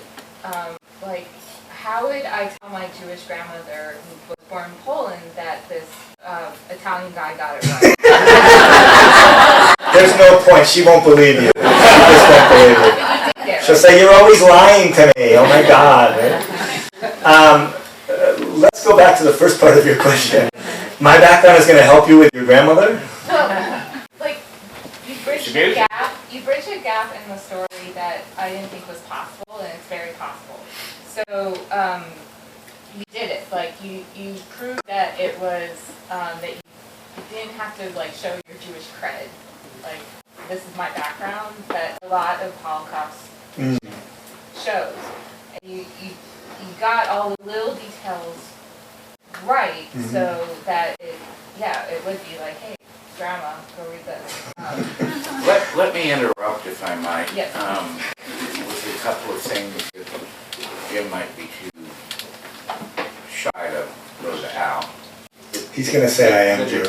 like how would I tell my Jewish grandmother who was born in Poland that this Italian guy got it right? There's no point. She won't believe you. She just won't believe you. She'll say, you're always lying to me. Oh my God. Let's go back to the first part of your question. My background is going to help you with your grandmother? Like, you bridge a gap. You bridge a gap in the story that I didn't think was possible, and it's very possible. So, you did it. Like, you proved that it was, that you didn't have to, like, show your Jewish cred. Like, this is my background, that a lot of Holocaust shows. And you got all the little details right, so that it would be like, hey, Grandma, go read this. Let me interrupt, if I might. Yes. With a couple of things that Jim might be too shy to throw out. He's going to say I am Jewish.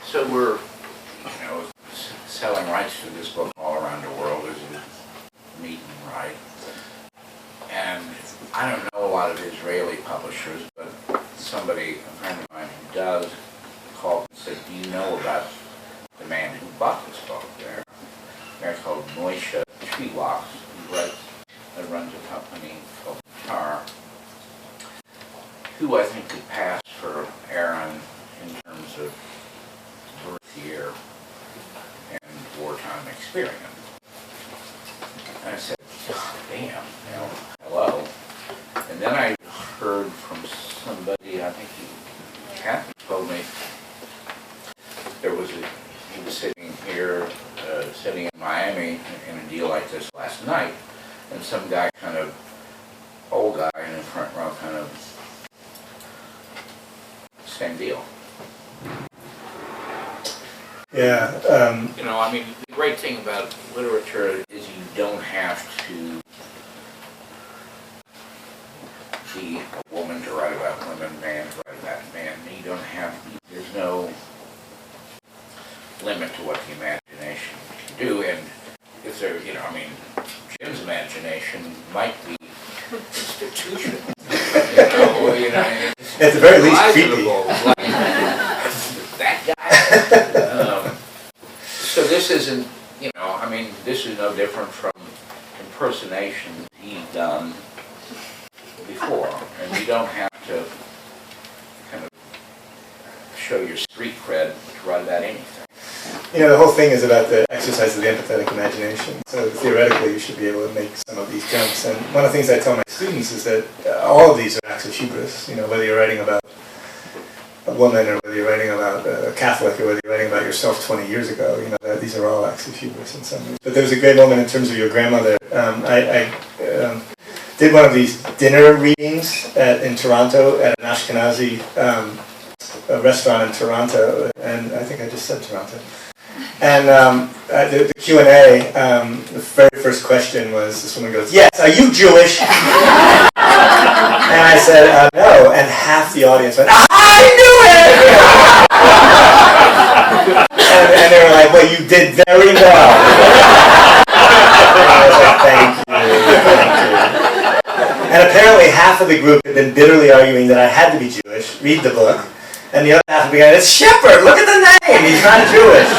So we're, selling rights to this book all around the world as a meet and right. And I don't know a lot of Israeli publishers, but somebody, a friend of mine who does, called and said, do you know about the man who bought this book there? A man called Moishe Chiwaks, who runs a company called Tar, who I think could pass for Aaron in terms of birth year and wartime experience. And I said, God damn, hello. And then I heard from somebody, I think Kathy told me, he was sitting here, sitting in Miami in a deal like this last night, and some guy old guy in the front row same deal. Yeah. The great thing about literature is you don't have to be a woman to write about women, man to write about man. You don't have, there's no limit to what the imagination can do. And if there, Jim's imagination might be institutional. Well, you know, At the very least, creepy. pleasurable, like, that guy. So this isn't, you know, I mean, this is no different from impersonations he's done before, and you don't have to kind of show your street cred to write about anything. You know, the whole thing is about the exercise of the empathetic imagination. So theoretically, you should be able to make some of these jumps. And one of the things I tell my students is that all of these are acts of hubris. You know, whether you're writing about a woman, or whether you're writing about a Catholic, or whether you're writing about yourself 20 years ago, you know, these are all acts of hubris in some ways. But there was a great moment in terms of your grandmother. I did one of these dinner readings in Toronto at an Ashkenazi a restaurant in Toronto, and I think I just said Toronto. And the Q&A, the very first question was, this woman goes, "Yes, are you Jewish?" And I said, "No," and half the audience went, "I knew it!" and they were like, "Well, you did very well." And I was like, "Thank you, thank you." And apparently half of the group had been bitterly arguing that I had to be Jewish, read the book. And the other half would be going, "It's Shepherd, look at the name, he's not Jewish."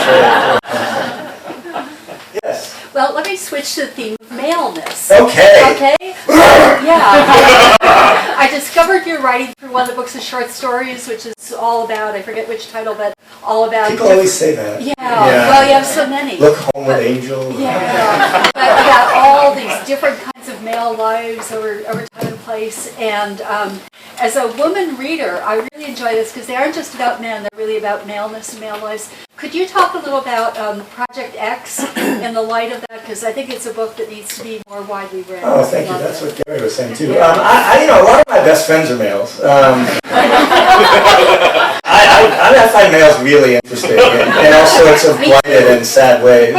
Yes? Well, let me switch to the theme of maleness. Okay. Okay? Yeah. I discovered you're writing through one of the books of short stories, which is all about, I forget which title, but all about... People always say that. Yeah. Well, you have so many. Look, Homeward Angel. Yeah. About all these different kinds of male lives over time and place. And as a woman reader, I really enjoy this because they aren't just about men, they're really about maleness and male lives. Could you talk a little about Project X in the light of that? Because I think it's a book that needs to be more widely read. Oh, thank you. That's what Gary was saying too. You know, a lot of my best friends are males. I find males really interesting in all sorts of blighted and sad ways.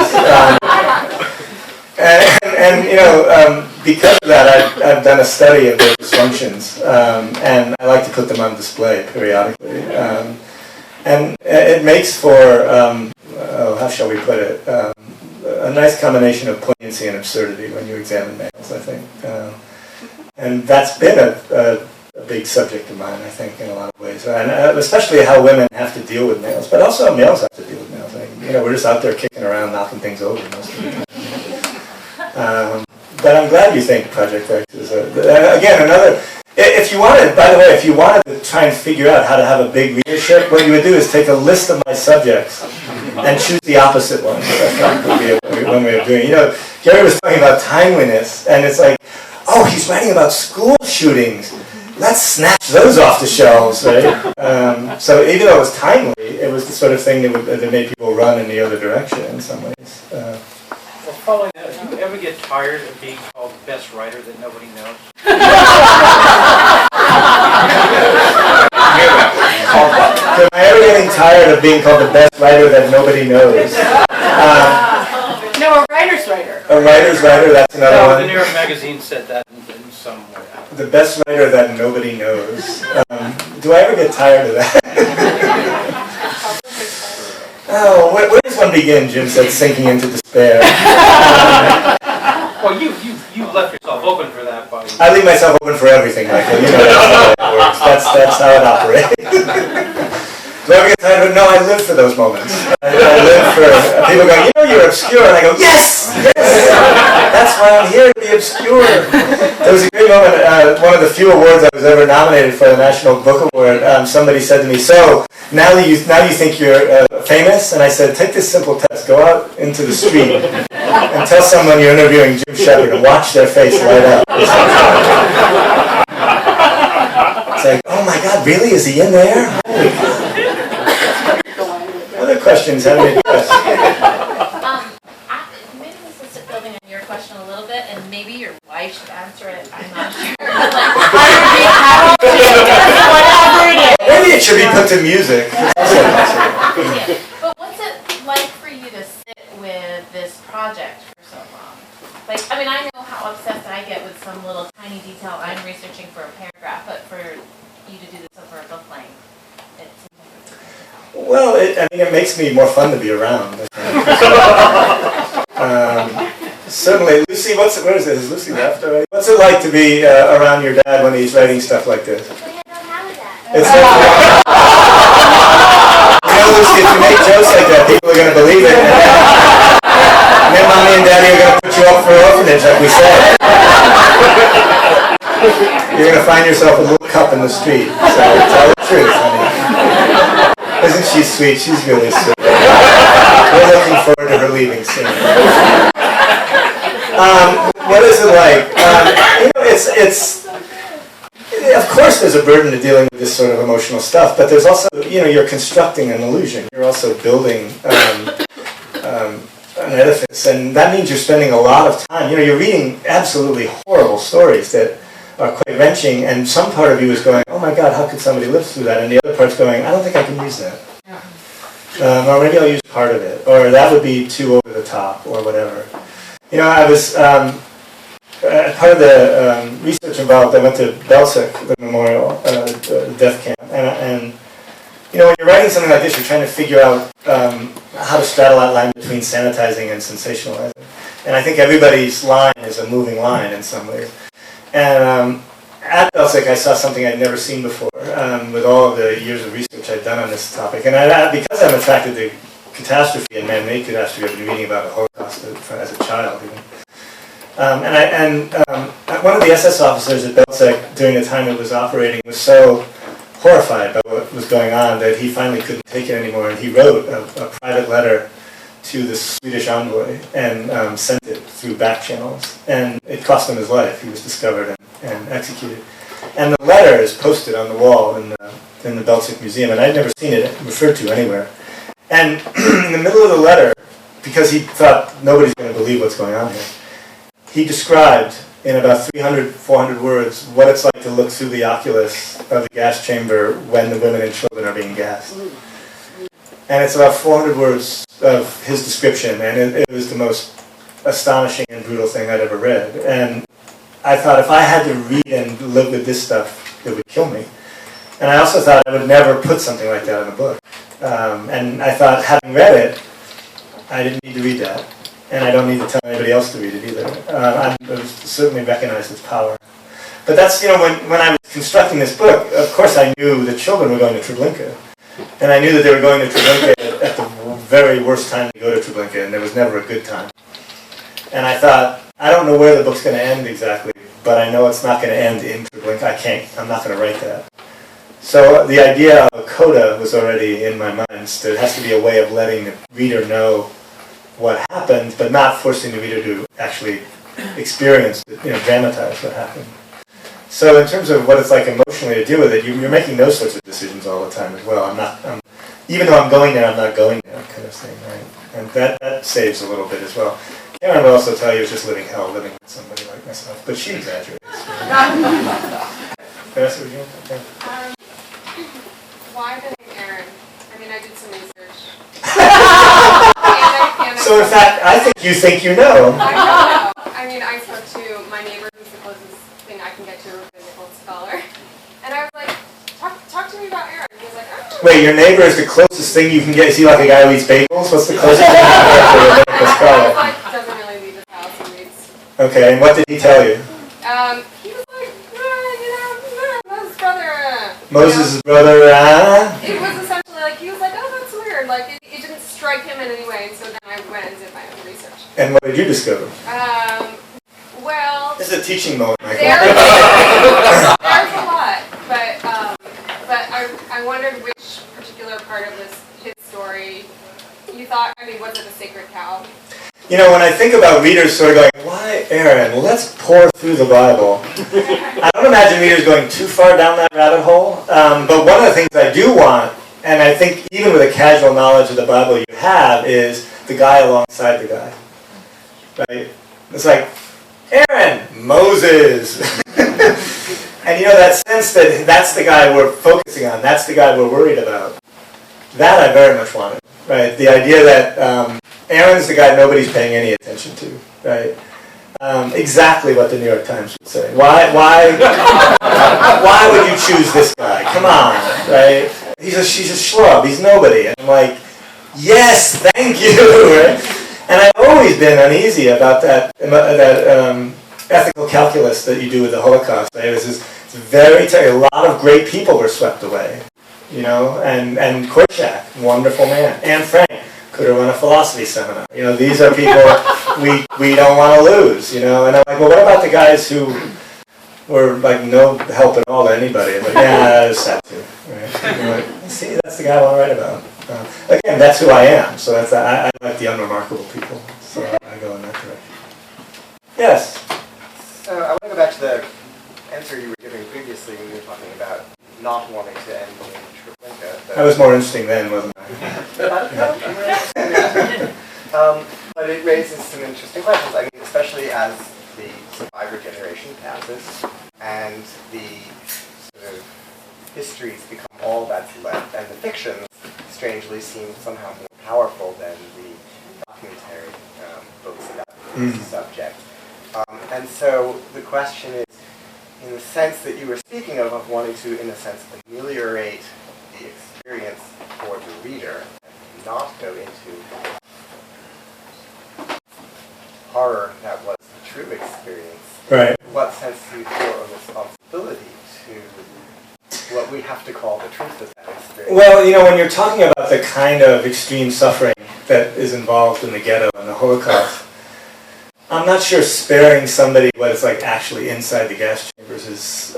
And you know, because of that, I've done a study of their dysfunctions, and I like to put them on display periodically. And it makes for, how shall we put it, a nice combination of poignancy and absurdity when you examine males, I think. And that's been a big subject of mine, I think, in a lot of ways. And especially how women have to deal with males, but also how males have to deal with males. You know, we're just out there kicking around, knocking things over most of the time. But I'm glad you think Project X is again, another... If you wanted, by the way, if you wanted to try and figure out how to have a big readership, what you would do is take a list of my subjects and choose the opposite ones. I thought would be one way of doing it. You know, Gary was talking about timeliness, and it's like, oh, he's writing about school shootings. Let's snatch those off the shelves, right? So even though it was timely, it was the sort of thing that made people run in the other direction in some ways. Well, following that, do you ever get tired of being called the best writer that nobody knows? Am I ever getting tired of being called the best writer that nobody knows? No, a writer's writer. A writer's writer, that's another No, one. the New York Magazine said that in some way. The best writer that nobody knows. Do I ever get tired of that? Oh, where does one begin, Jim said, sinking into despair. Well, you left yourself open for that by... I leave myself open for everything, Michael. You know that's how it works. That's how it operates. Do I ever get tired of it? No, I live for those moments. I live for... People go, you know, you're obscure. And I go, yes! Yes! That's why I'm here, to be obscure. There was a great moment, one of the few awards I was ever nominated for, the National Book Award. Somebody said to me, so, now you think you're famous? And I said, take this simple test. Go out into the street and tell someone you're interviewing Jim Shepherd and watch their face light up. It's like, oh my God, really? Is he in there? Other questions? How many questions? Maybe this is building on your question a little bit, and maybe your wife should answer it. I'm not sure. Maybe it should be put to music. But what's it like for you to sit with this project for so long? Like, I mean, I know how obsessed I get with some little tiny detail I'm researching for a paragraph, but for you to do this over a book length, it seems like it's difficult. Well, it makes me more fun to be around. Certainly, Lucy, where is this? Is Lucy left already? What's it like to be around your dad when he's writing stuff like this? We had It's you know, Lucy, if you make jokes like that, people are going to believe it. And then mommy and daddy are going to put you up for orphanage, like we said. You're going to find yourself a little cup in the street. So tell the truth, honey. Isn't she sweet? She's really sweet. We're looking forward to her leaving soon. What is it like? You know, it's of course there's a burden to dealing with this sort of emotional stuff, but there's also, you know, you're constructing an illusion. You're also building an edifice, and that means you're spending a lot of time. You know, you're reading absolutely horrible stories that are quite wrenching, and some part of you is going, oh my God, how could somebody live through that? And the other part's going, I don't think I can use that. Or maybe I'll use part of it, or that would be too over the top, or whatever. You know, I was, part of the research involved, I went to Belzec, the memorial, the death camp, and you know, when you're writing something like this, you're trying to figure out how to straddle that line between sanitizing and sensationalizing. And I think everybody's line is a moving line in some ways. And at Belzec, I saw something I'd never seen before, with all of the years of research I'd done on this topic. And because I'm attracted to catastrophe and man-made catastrophe, I've been reading about the Holocaust as a child, even. One of the SS officers at Belzec during the time it was operating was so horrified by what was going on that he finally couldn't take it anymore, and he wrote a private letter to the Swedish envoy and sent it through back channels, and it cost him his life. He was discovered and executed. And the letter is posted on the wall in the Belzec Museum, and I'd never seen it referred to anywhere. And in the middle of the letter, because he thought nobody's going to believe what's going on here, he described in about 300, 400 words what it's like to look through the oculus of the gas chamber when the women and children are being gassed. And it's about 400 words of his description, and it was the most astonishing and brutal thing I'd ever read. And I thought if I had to read and live with this stuff, it would kill me. And I also thought I would never put something like that in a book. And I thought, having read it, I didn't need to read that. And I don't need to tell anybody else to read it either. I certainly recognize its power. But that's, you know, when I was constructing this book, of course I knew the children were going to Treblinka. And I knew that they were going to Treblinka at the very worst time to go to Treblinka, and there was never a good time. And I thought, I don't know where the book's going to end exactly, but I know it's not going to end in Treblinka. I'm not going to write that. So the idea of a coda was already in my mind. So there has to be a way of letting the reader know what happened, but not forcing the reader to actually experience, dramatize what happened. So in terms of what it's like emotionally to deal with it, you're making those sorts of decisions all the time as well. Even though I'm going there, I'm not going there, kind of thing, right? And that saves a little bit as well. Karen will also tell you it's just living hell, living with somebody like myself, but she exaggerates. Vanessa, would you? Okay. Why the name Aaron? I mean, I did some research. So in fact, I think you know. I know. I mean, I spoke to my neighbor, who's the closest thing I can get to a physical scholar, and I was like, talk to me about Aaron. He was like, oh. Wait, your neighbor is the closest thing you can get? Is he like a guy who eats bagels? What's the closest thing you can get to a physical scholar? He doesn't really leave his house and reads. Okay, and what did he tell you? He was like, Moses' brother. Moses' brother, It was essentially like, he was like, oh, that's weird. Like, it didn't strike him in any way, and so then I went and did my own research. And what did you discover? Well... This is a teaching moment, Michael. There's a lot, but I wondered which particular part of his story you thought, I mean, was it a sacred cow? You know, when I think about readers sort of going, why Aaron? Let's pour through the Bible. I don't imagine readers going too far down that rabbit hole, but one of the things I do want, and I think even with a casual knowledge of the Bible you have, is the guy alongside the guy. Right? It's like, Aaron, Moses. And you know, that sense that that's the guy we're focusing on, that's the guy we're worried about. That I very much wanted. Right? The idea that Aaron's the guy nobody's paying any attention to. Right? Exactly what the New York Times would say. Why would you choose this guy? Come on, right? She's a schlub. He's nobody. And I'm like, yes, thank you. Right? And I've always been uneasy about that ethical calculus that you do with the Holocaust. Right? It's a lot of great people were swept away, you know, and Korshak, wonderful man, Anne Frank could have run a philosophy seminar. You know, these are people we don't want to lose, you know. And I'm like, well, what about the guys who were like no help at all to anybody? I'm like, yeah, that's sad too. Right? And you're like, see, that's the guy I want to write about. Again, that's who I am. So that's I like the unremarkable people. So I go in that direction. Yes. So I want to go back to the answer you were giving previously when you were talking about not wanting to end in Treblinka. I was more interesting then, wasn't I? But it raises some interesting questions. I mean, especially as the survivor generation passes and the sort of histories become all that's left, and the fictions strangely seem somehow more powerful than the documentary books about the subject. And so the question is, in the sense that you were speaking of wanting to, in a sense, ameliorate the experience for the reader, and not go into horror that was the true experience. Right. What sense do you feel a responsibility to what we have to call the truth of that experience? Well, you know, when you're talking about the kind of extreme suffering that is involved in the ghetto and the Holocaust, I'm not sure sparing somebody what is like actually inside the gas chambers is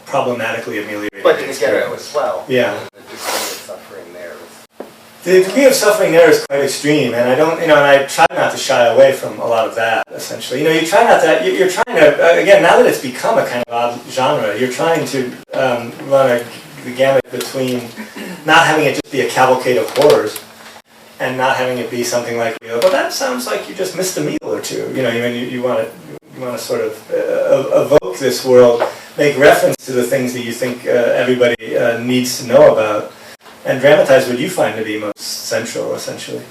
problematically ameliorating. But in the ghetto as well. Yeah. The degree of suffering there was... The degree of suffering there is quite extreme, and I don't, you know, and I try not to shy away from a lot of that, essentially. You know, you try not to, you're trying to, again, now that it's become a kind of odd genre, you're trying to run the gamut between not having it just be a cavalcade of horrors, and not having it be something like, you know, well, that sounds like you just missed a meal or two. You know, you want to sort of evoke this world, make reference to the things that you think everybody needs to know about, and dramatize what you find to be most central, essentially.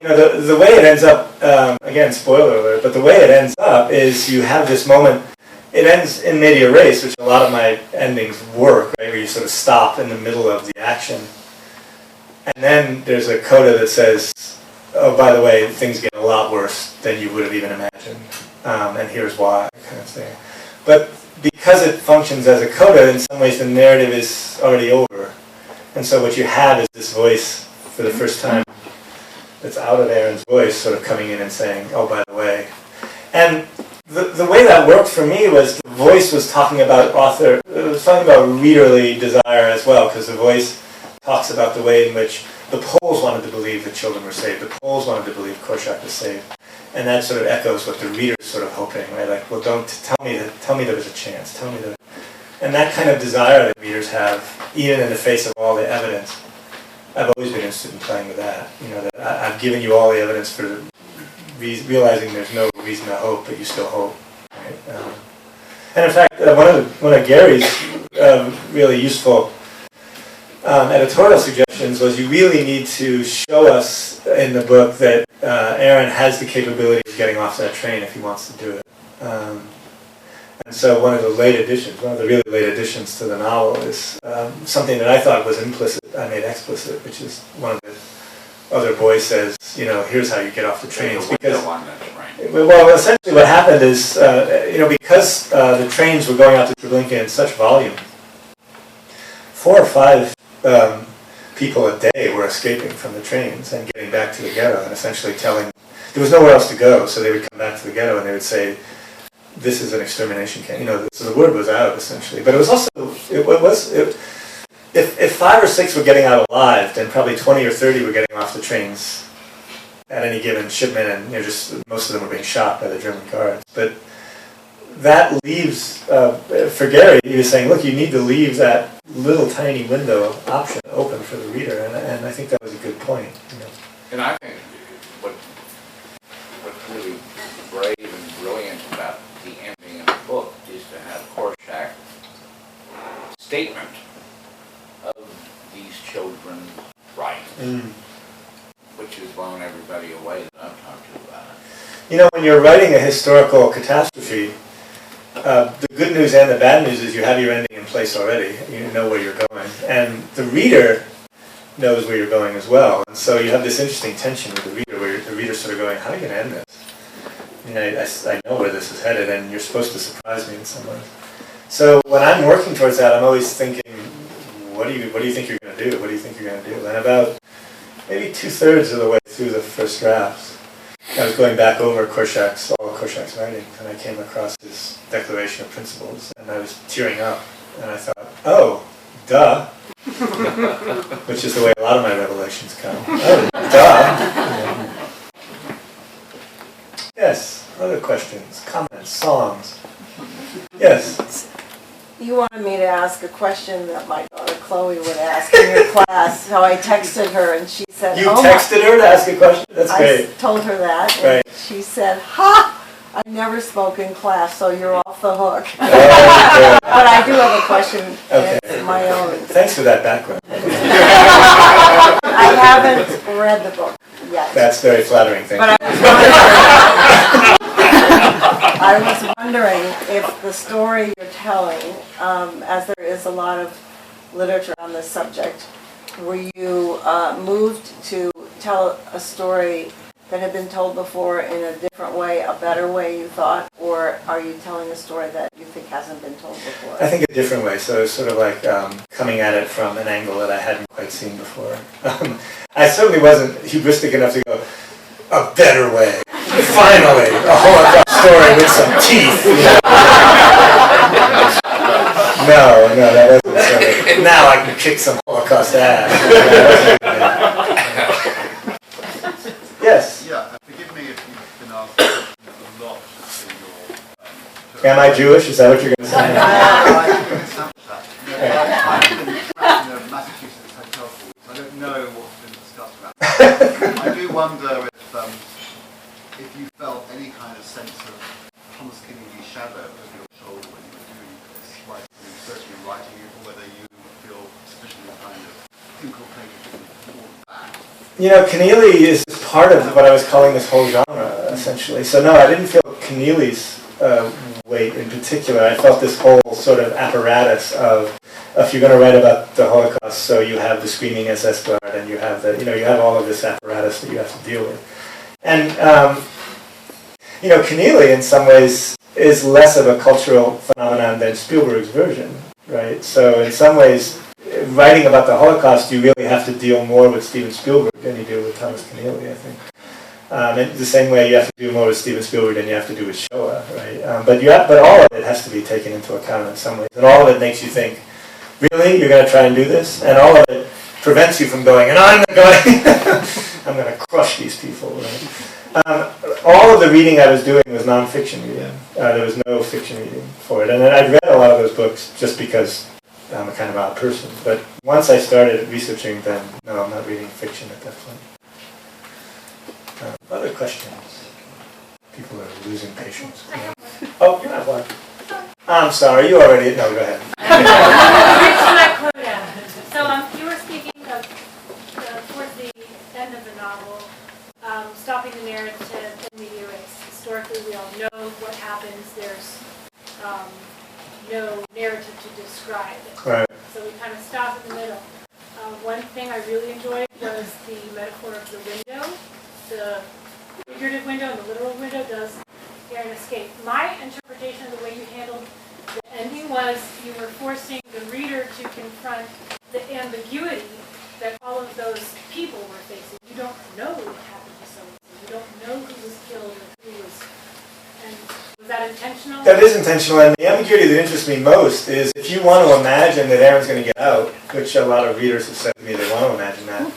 You know, the way it ends up, again, spoiler alert, but the way it ends up is you have this moment, it ends in media res, which a lot of my endings work, right, where you sort of stop in the middle of the action. And then there's a coda that says, oh, by the way, things get a lot worse than you would have even imagined. And here's why, kind of thing. But because it functions as a coda, in some ways the narrative is already over. And so what you have is this voice, for the first time, that's out of Aaron's voice, sort of coming in and saying, oh, by the way. And the way that worked for me was the voice was talking about readerly desire as well, because the voice talks about the way in which the Poles wanted to believe that children were saved. The Poles wanted to believe Korshak was saved. And that sort of echoes what the reader's sort of hoping, right? Like, well, don't tell me there was a chance. Tell me that. And that kind of desire that readers have, even in the face of all the evidence, I've always been interested in playing with that. You know, that I've given you all the evidence for realizing there's no reason to hope, but you still hope. Right? And in fact, one of Gary's really useful editorial suggestions was you really need to show us in the book that Aaron has the capability of getting off that train if he wants to do it. And so one of the really late additions to the novel is something that I thought was implicit, I made explicit, which is one of the other boys says, you know, here's how you get off the trains. Because, well, essentially what happened is, you know, because the trains were going out to Treblinka in such volume, 4 or 5 people a day were escaping from the trains and getting back to the ghetto and essentially telling, there was nowhere else to go, so they would come back to the ghetto and they would say, this is an extermination camp. You know, so the word was out essentially. But it was also, if 5 or 6 were getting out alive, then probably 20 or 30 were getting off the trains at any given shipment, and you know, just most of them were being shot by the German guards. But that leaves, for Gary, he was saying, look, you need to leave that little tiny window option open for the reader, and I think that was a good point. You know. And I think what's really brave and brilliant about the ending of the book is to have Korshak's statement of these children's rights, which has blown everybody away that I've talked to about it. You know, when you're writing a historical catastrophe, the good news and the bad news is you have your ending in place already. You know where you're going. And the reader knows where you're going as well. And so you have this interesting tension with the reader, where the reader's sort of going, how are you going to end this? I mean, I know where this is headed, and you're supposed to surprise me in some ways. So when I'm working towards that, I'm always thinking, what do you think you're going to do? What do you think you're going to do? And about maybe 2/3 of the way through the first drafts, I was going back over all of Korshak's writings, and I came across his Declaration of Principles, and I was tearing up, and I thought, oh, duh, which is the way a lot of my revelations come. Oh, duh. Yes, other questions, comments, songs. Yes. You wanted me to ask a question that my daughter Chloe would ask in your class, so I texted her and she said, You texted her to ask a question? That's great. I told her that, and Right. she said, ha! I never spoke in class, so you're off the hook. Oh, okay. But I do have a question, Okay. and it's my own. Thanks for that background. I haven't read the book yet. That's very flattering, thank But you. I was wondering if the story you're telling, as there is a lot of literature on this subject, were you moved to tell a story that had been told before in a different way, a better way you thought, or are you telling a story that you think hasn't been told before? I think a different way, so it's sort of like coming at it from an angle that I hadn't quite seen before. I certainly wasn't hubristic enough to go, a better way. Finally, a Holocaust story with some teeth. You know? No, that wasn't sort of, now I can kick some Holocaust ass. Yes? Yeah, forgive me if you've been asked a lot in your... Am I Jewish? Is that what you're going to say? I think it sounds that. I've been trapped in a Massachusetts hotel for weeks. I don't know what's been discussed about that. I do wonder if you felt any kind of sense of Thomas Kennedy's shadow over your shoulder when you were doing this, like researching and writing it, or whether you feel sufficiently kind of inculcated in all of that. You know, Keneally is part of what I was calling this whole genre, essentially. So no, I didn't feel Keneally's weight in particular. I felt this whole sort of apparatus of, if you're going to write about the Holocaust, so you have the screaming SS guard, and you have you have all of this apparatus that you have to deal with. And, Keneally in some ways is less of a cultural phenomenon than Spielberg's version, right? So in some ways, writing about the Holocaust, you really have to deal more with Steven Spielberg than you do with Thomas Keneally, I think. In the same way, you have to do more with Steven Spielberg than you have to do with Shoah, right? But all of it has to be taken into account in some ways, and all of it makes you think, really, you're going to try and do this? And all of it prevents you from going, and I'm going to crush these people, right? All of the reading I was doing was non-fiction reading. There was no fiction reading for it, and I'd read a lot of those books just because I'm a kind of odd person. But once I started researching, then no, I'm not reading fiction at that point. Other questions? People are losing patience. Yeah. Oh, you have one. I'm sorry, you already... No, go ahead. So you were speaking of, towards the end of the novel, stopping the narrative in media res. Historically, we all know what happens. There's no narrative to describe it. Right. So we kind of stop in the middle. One thing I really enjoyed was the metaphor of the window. The figurative window and the literal window does Aaron escape. My interpretation of the way you handled the ending was you were forcing the reader to confront the ambiguity that all of those people were facing. You don't know what happened to someone. You don't know who was killed or who was... And was that intentional? That is intentional, and the ambiguity that interests me most is if you want to imagine that Aaron's going to get out, which a lot of readers have said to me they want to imagine that,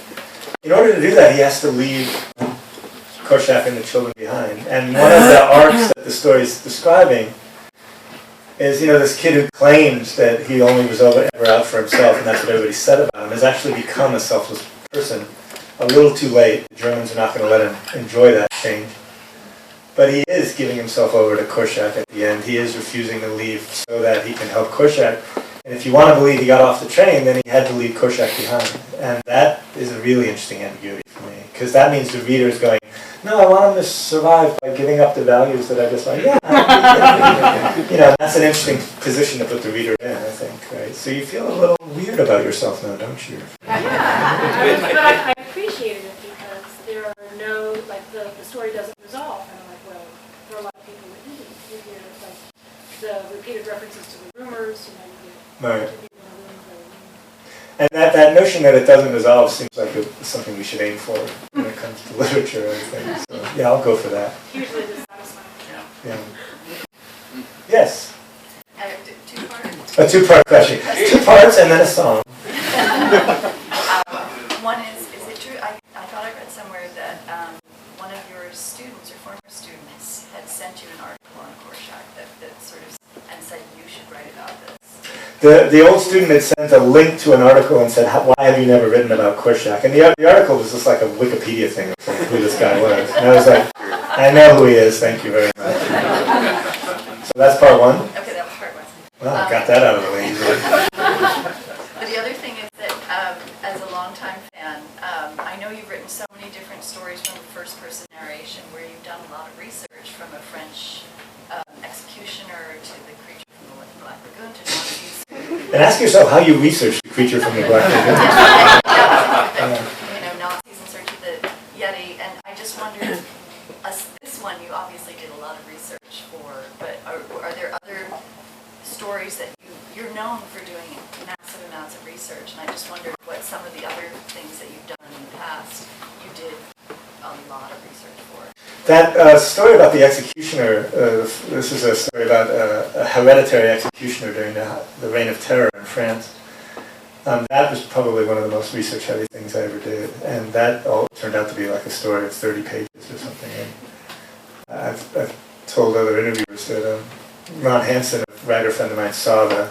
in order to do that, he has to leave Korshak and the children behind. And one of the arcs that the story is describing is, this kid who claims that he only was ever out for himself, and that's what everybody said about him, has actually become a selfless person a little too late. The Germans are not going to let him enjoy that change. But he is giving himself over to Korshak at the end. He is refusing to leave so that he can help Korshak. And if you want to believe he got off the train, then he had to leave Korshak behind. And that is a really interesting ambiguity for me. Because that means the reader is going, no, I want him to survive by giving up the values that I just like. Yeah. That's an interesting position to put the reader in, I think, right? So you feel a little weird about yourself now, don't you? Yeah. But I appreciated it because there are no, the story doesn't resolve. And I'm like, well, for a lot of people it didn't. You hear, the repeated references to the room rumors, you know, Right. And that notion that it doesn't dissolve seems like something we should aim for when it comes to literature and things. So, yeah, I'll go for that. hugely dissatisfying. Yeah. Yes. Two parts. A two-part question. 2 parts and then a song. One is it true, I thought I read somewhere that one of your students or former students had sent you an article on Rorschach that sort of, and said you should write about this. The old student had sent a link to an article and said, why have you never written about Korshak? And the article was just like a Wikipedia thing of who this guy was. And I was like, I know who he is, thank you very much. So that's part one? Okay, that was part one. Well, I got that out of the way easily. But the other thing is that as a longtime fan, I know you've written so many different stories from the first-person narration where you've done a lot of research from a French executioner to the creature from the Black Lagoon to Nazis. And ask yourself how you research the creature from the Black Lagoon. You know, Nazis in search of the Yeti, and I just wondered, this one you obviously did a lot of research for, but are there other stories that you're known for doing massive amounts of research, and I just wondered what some of the other things that you've done in the past you did a lot of research for. That story about the executioner, this is a story about a hereditary executioner during the Reign of Terror in France. That was probably one of the most research-heavy things I ever did, and that all turned out to be like a story of 30 pages or something. And I've told other interviewers that Ron Hansen, a writer friend of mine, saw the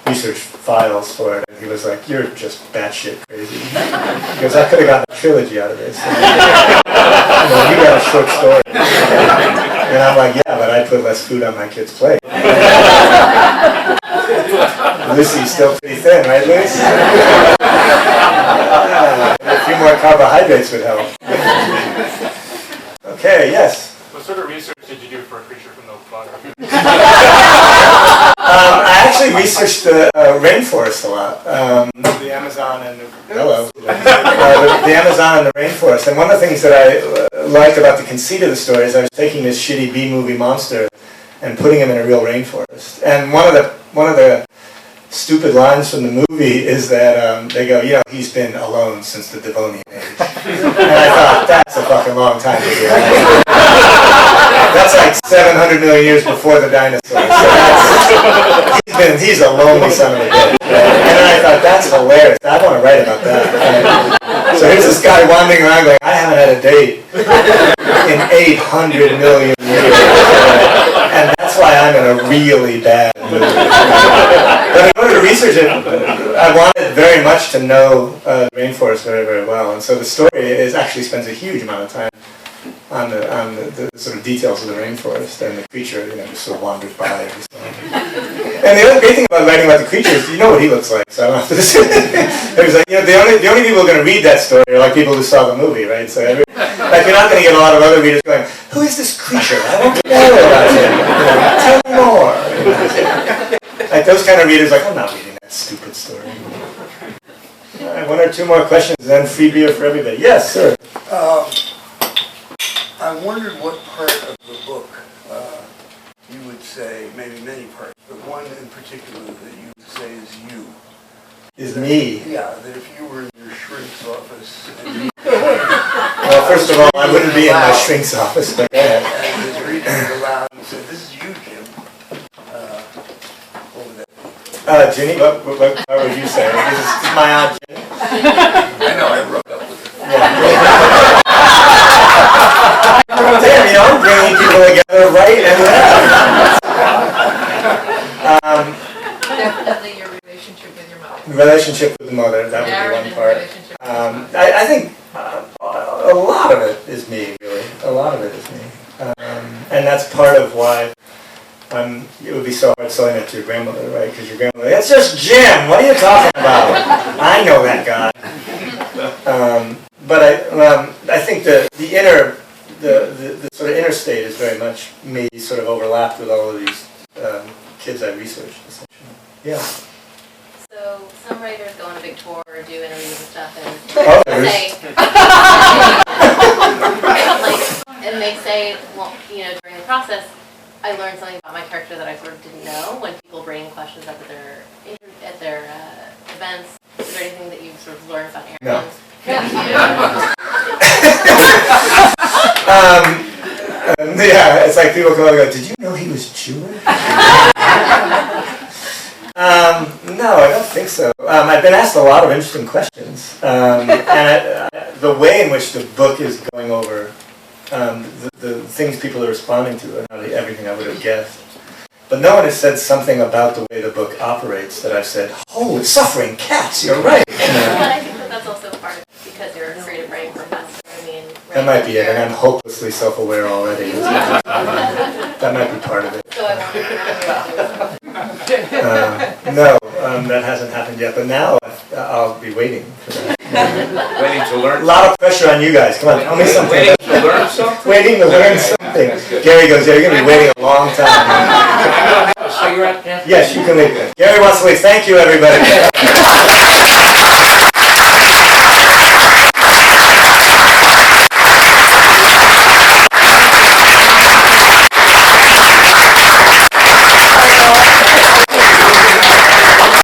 research files for it, and he was like, "You're just batshit crazy." Because I could have gotten a trilogy out of this. You got a short story. And I'm like, yeah, but I put less food on my kid's plate. Lucy's still pretty thin, right, Lucy? A few more carbohydrates would help. Okay, yes? What sort of research did you do for a creature from the Black Lagoon? I actually researched the rainforest a lot. The Amazon and the Amazon and the rainforest. And one of the things that I liked about the conceit of the story is I was taking this shitty B-movie monster and putting him in a real rainforest. And one of the stupid lines from the movie is that they go, he's been alone since the Devonian age. And I thought, that's a fucking long time to be alone. That's like 700 million years before the dinosaurs. So he's a lonely son of a bitch. And then I thought, that's hilarious. I want to write about that. So here's this guy wandering around going, I haven't had a date in 800 million years. And that's why I'm in a really bad mood. But in order to research it, I wanted very much to know the rainforest very, very well. And so the story actually spends a huge amount of time on the sort of details of the rainforest, and the creature, just sort of wanders by every so often. And the other great thing about writing about the creature is you know what he looks like, so I don't have to say it. Was like, the only people who are going to read that story are like people who saw the movie, right? So you're not going to get a lot of other readers going, who is this creature? I want to know about him. Tell me more. Like those kind of readers, like, I'm not reading that stupid story. All right, 1 or 2 more questions, and then free beer for everybody. Yes, sir. I wondered what part of the book you would say, maybe many parts, but one in particular that you would say is you. Is me? Yeah, that if you were in your shrink's office and well, first of all, I wouldn't be in my shrink's office, but go ahead. And was reading it aloud and said, this is you, Jim. What would that be? Ginny, what would you say? This is my aunt Ginny. I know, I wrote up with it. Damn, I'm bringing people together right and left. Definitely your relationship with your mother. Relationship with the mother, that would be one part. I think a lot of it is me, really. A lot of it is me. And that's part of why it would be so hard selling it to your grandmother, right? Because your grandmother, that's just Jim, what are you talking about? I know that guy. But I think the sort of inner state is very much me, sort of overlapped with all of these kids I researched, essentially. Yeah. So some writers go on a big tour or do interviews and stuff and and they say, well, during the process, I learned something about my character that I sort of didn't know when people bring questions up at their events. Is there anything that you've sort of learned about Aaron? No. Yeah, it's like people come up and go, did you know he was Jewish? No, I don't think so. I've been asked a lot of interesting questions. The way in which the book is going over the things people are responding to are not everything I would have guessed. But no one has said something about the way the book operates that I've said, oh, it's suffering cats, you're right. But I think that that's also part of it because you're a creative writing professor. I mean, That might be it, and I'm hopelessly self-aware already. That might be part of it. So I wanted to No, that hasn't happened yet, but now I'll be waiting for that. Waiting to learn. A lot of pressure on you guys. Come on, tell me something. Waiting to learn something? Waiting to learn something. Gary goes, yeah, you're going to be waiting a long time. Cigarette? Yes, you can leave. Gary wants to leave. Thank you, everybody.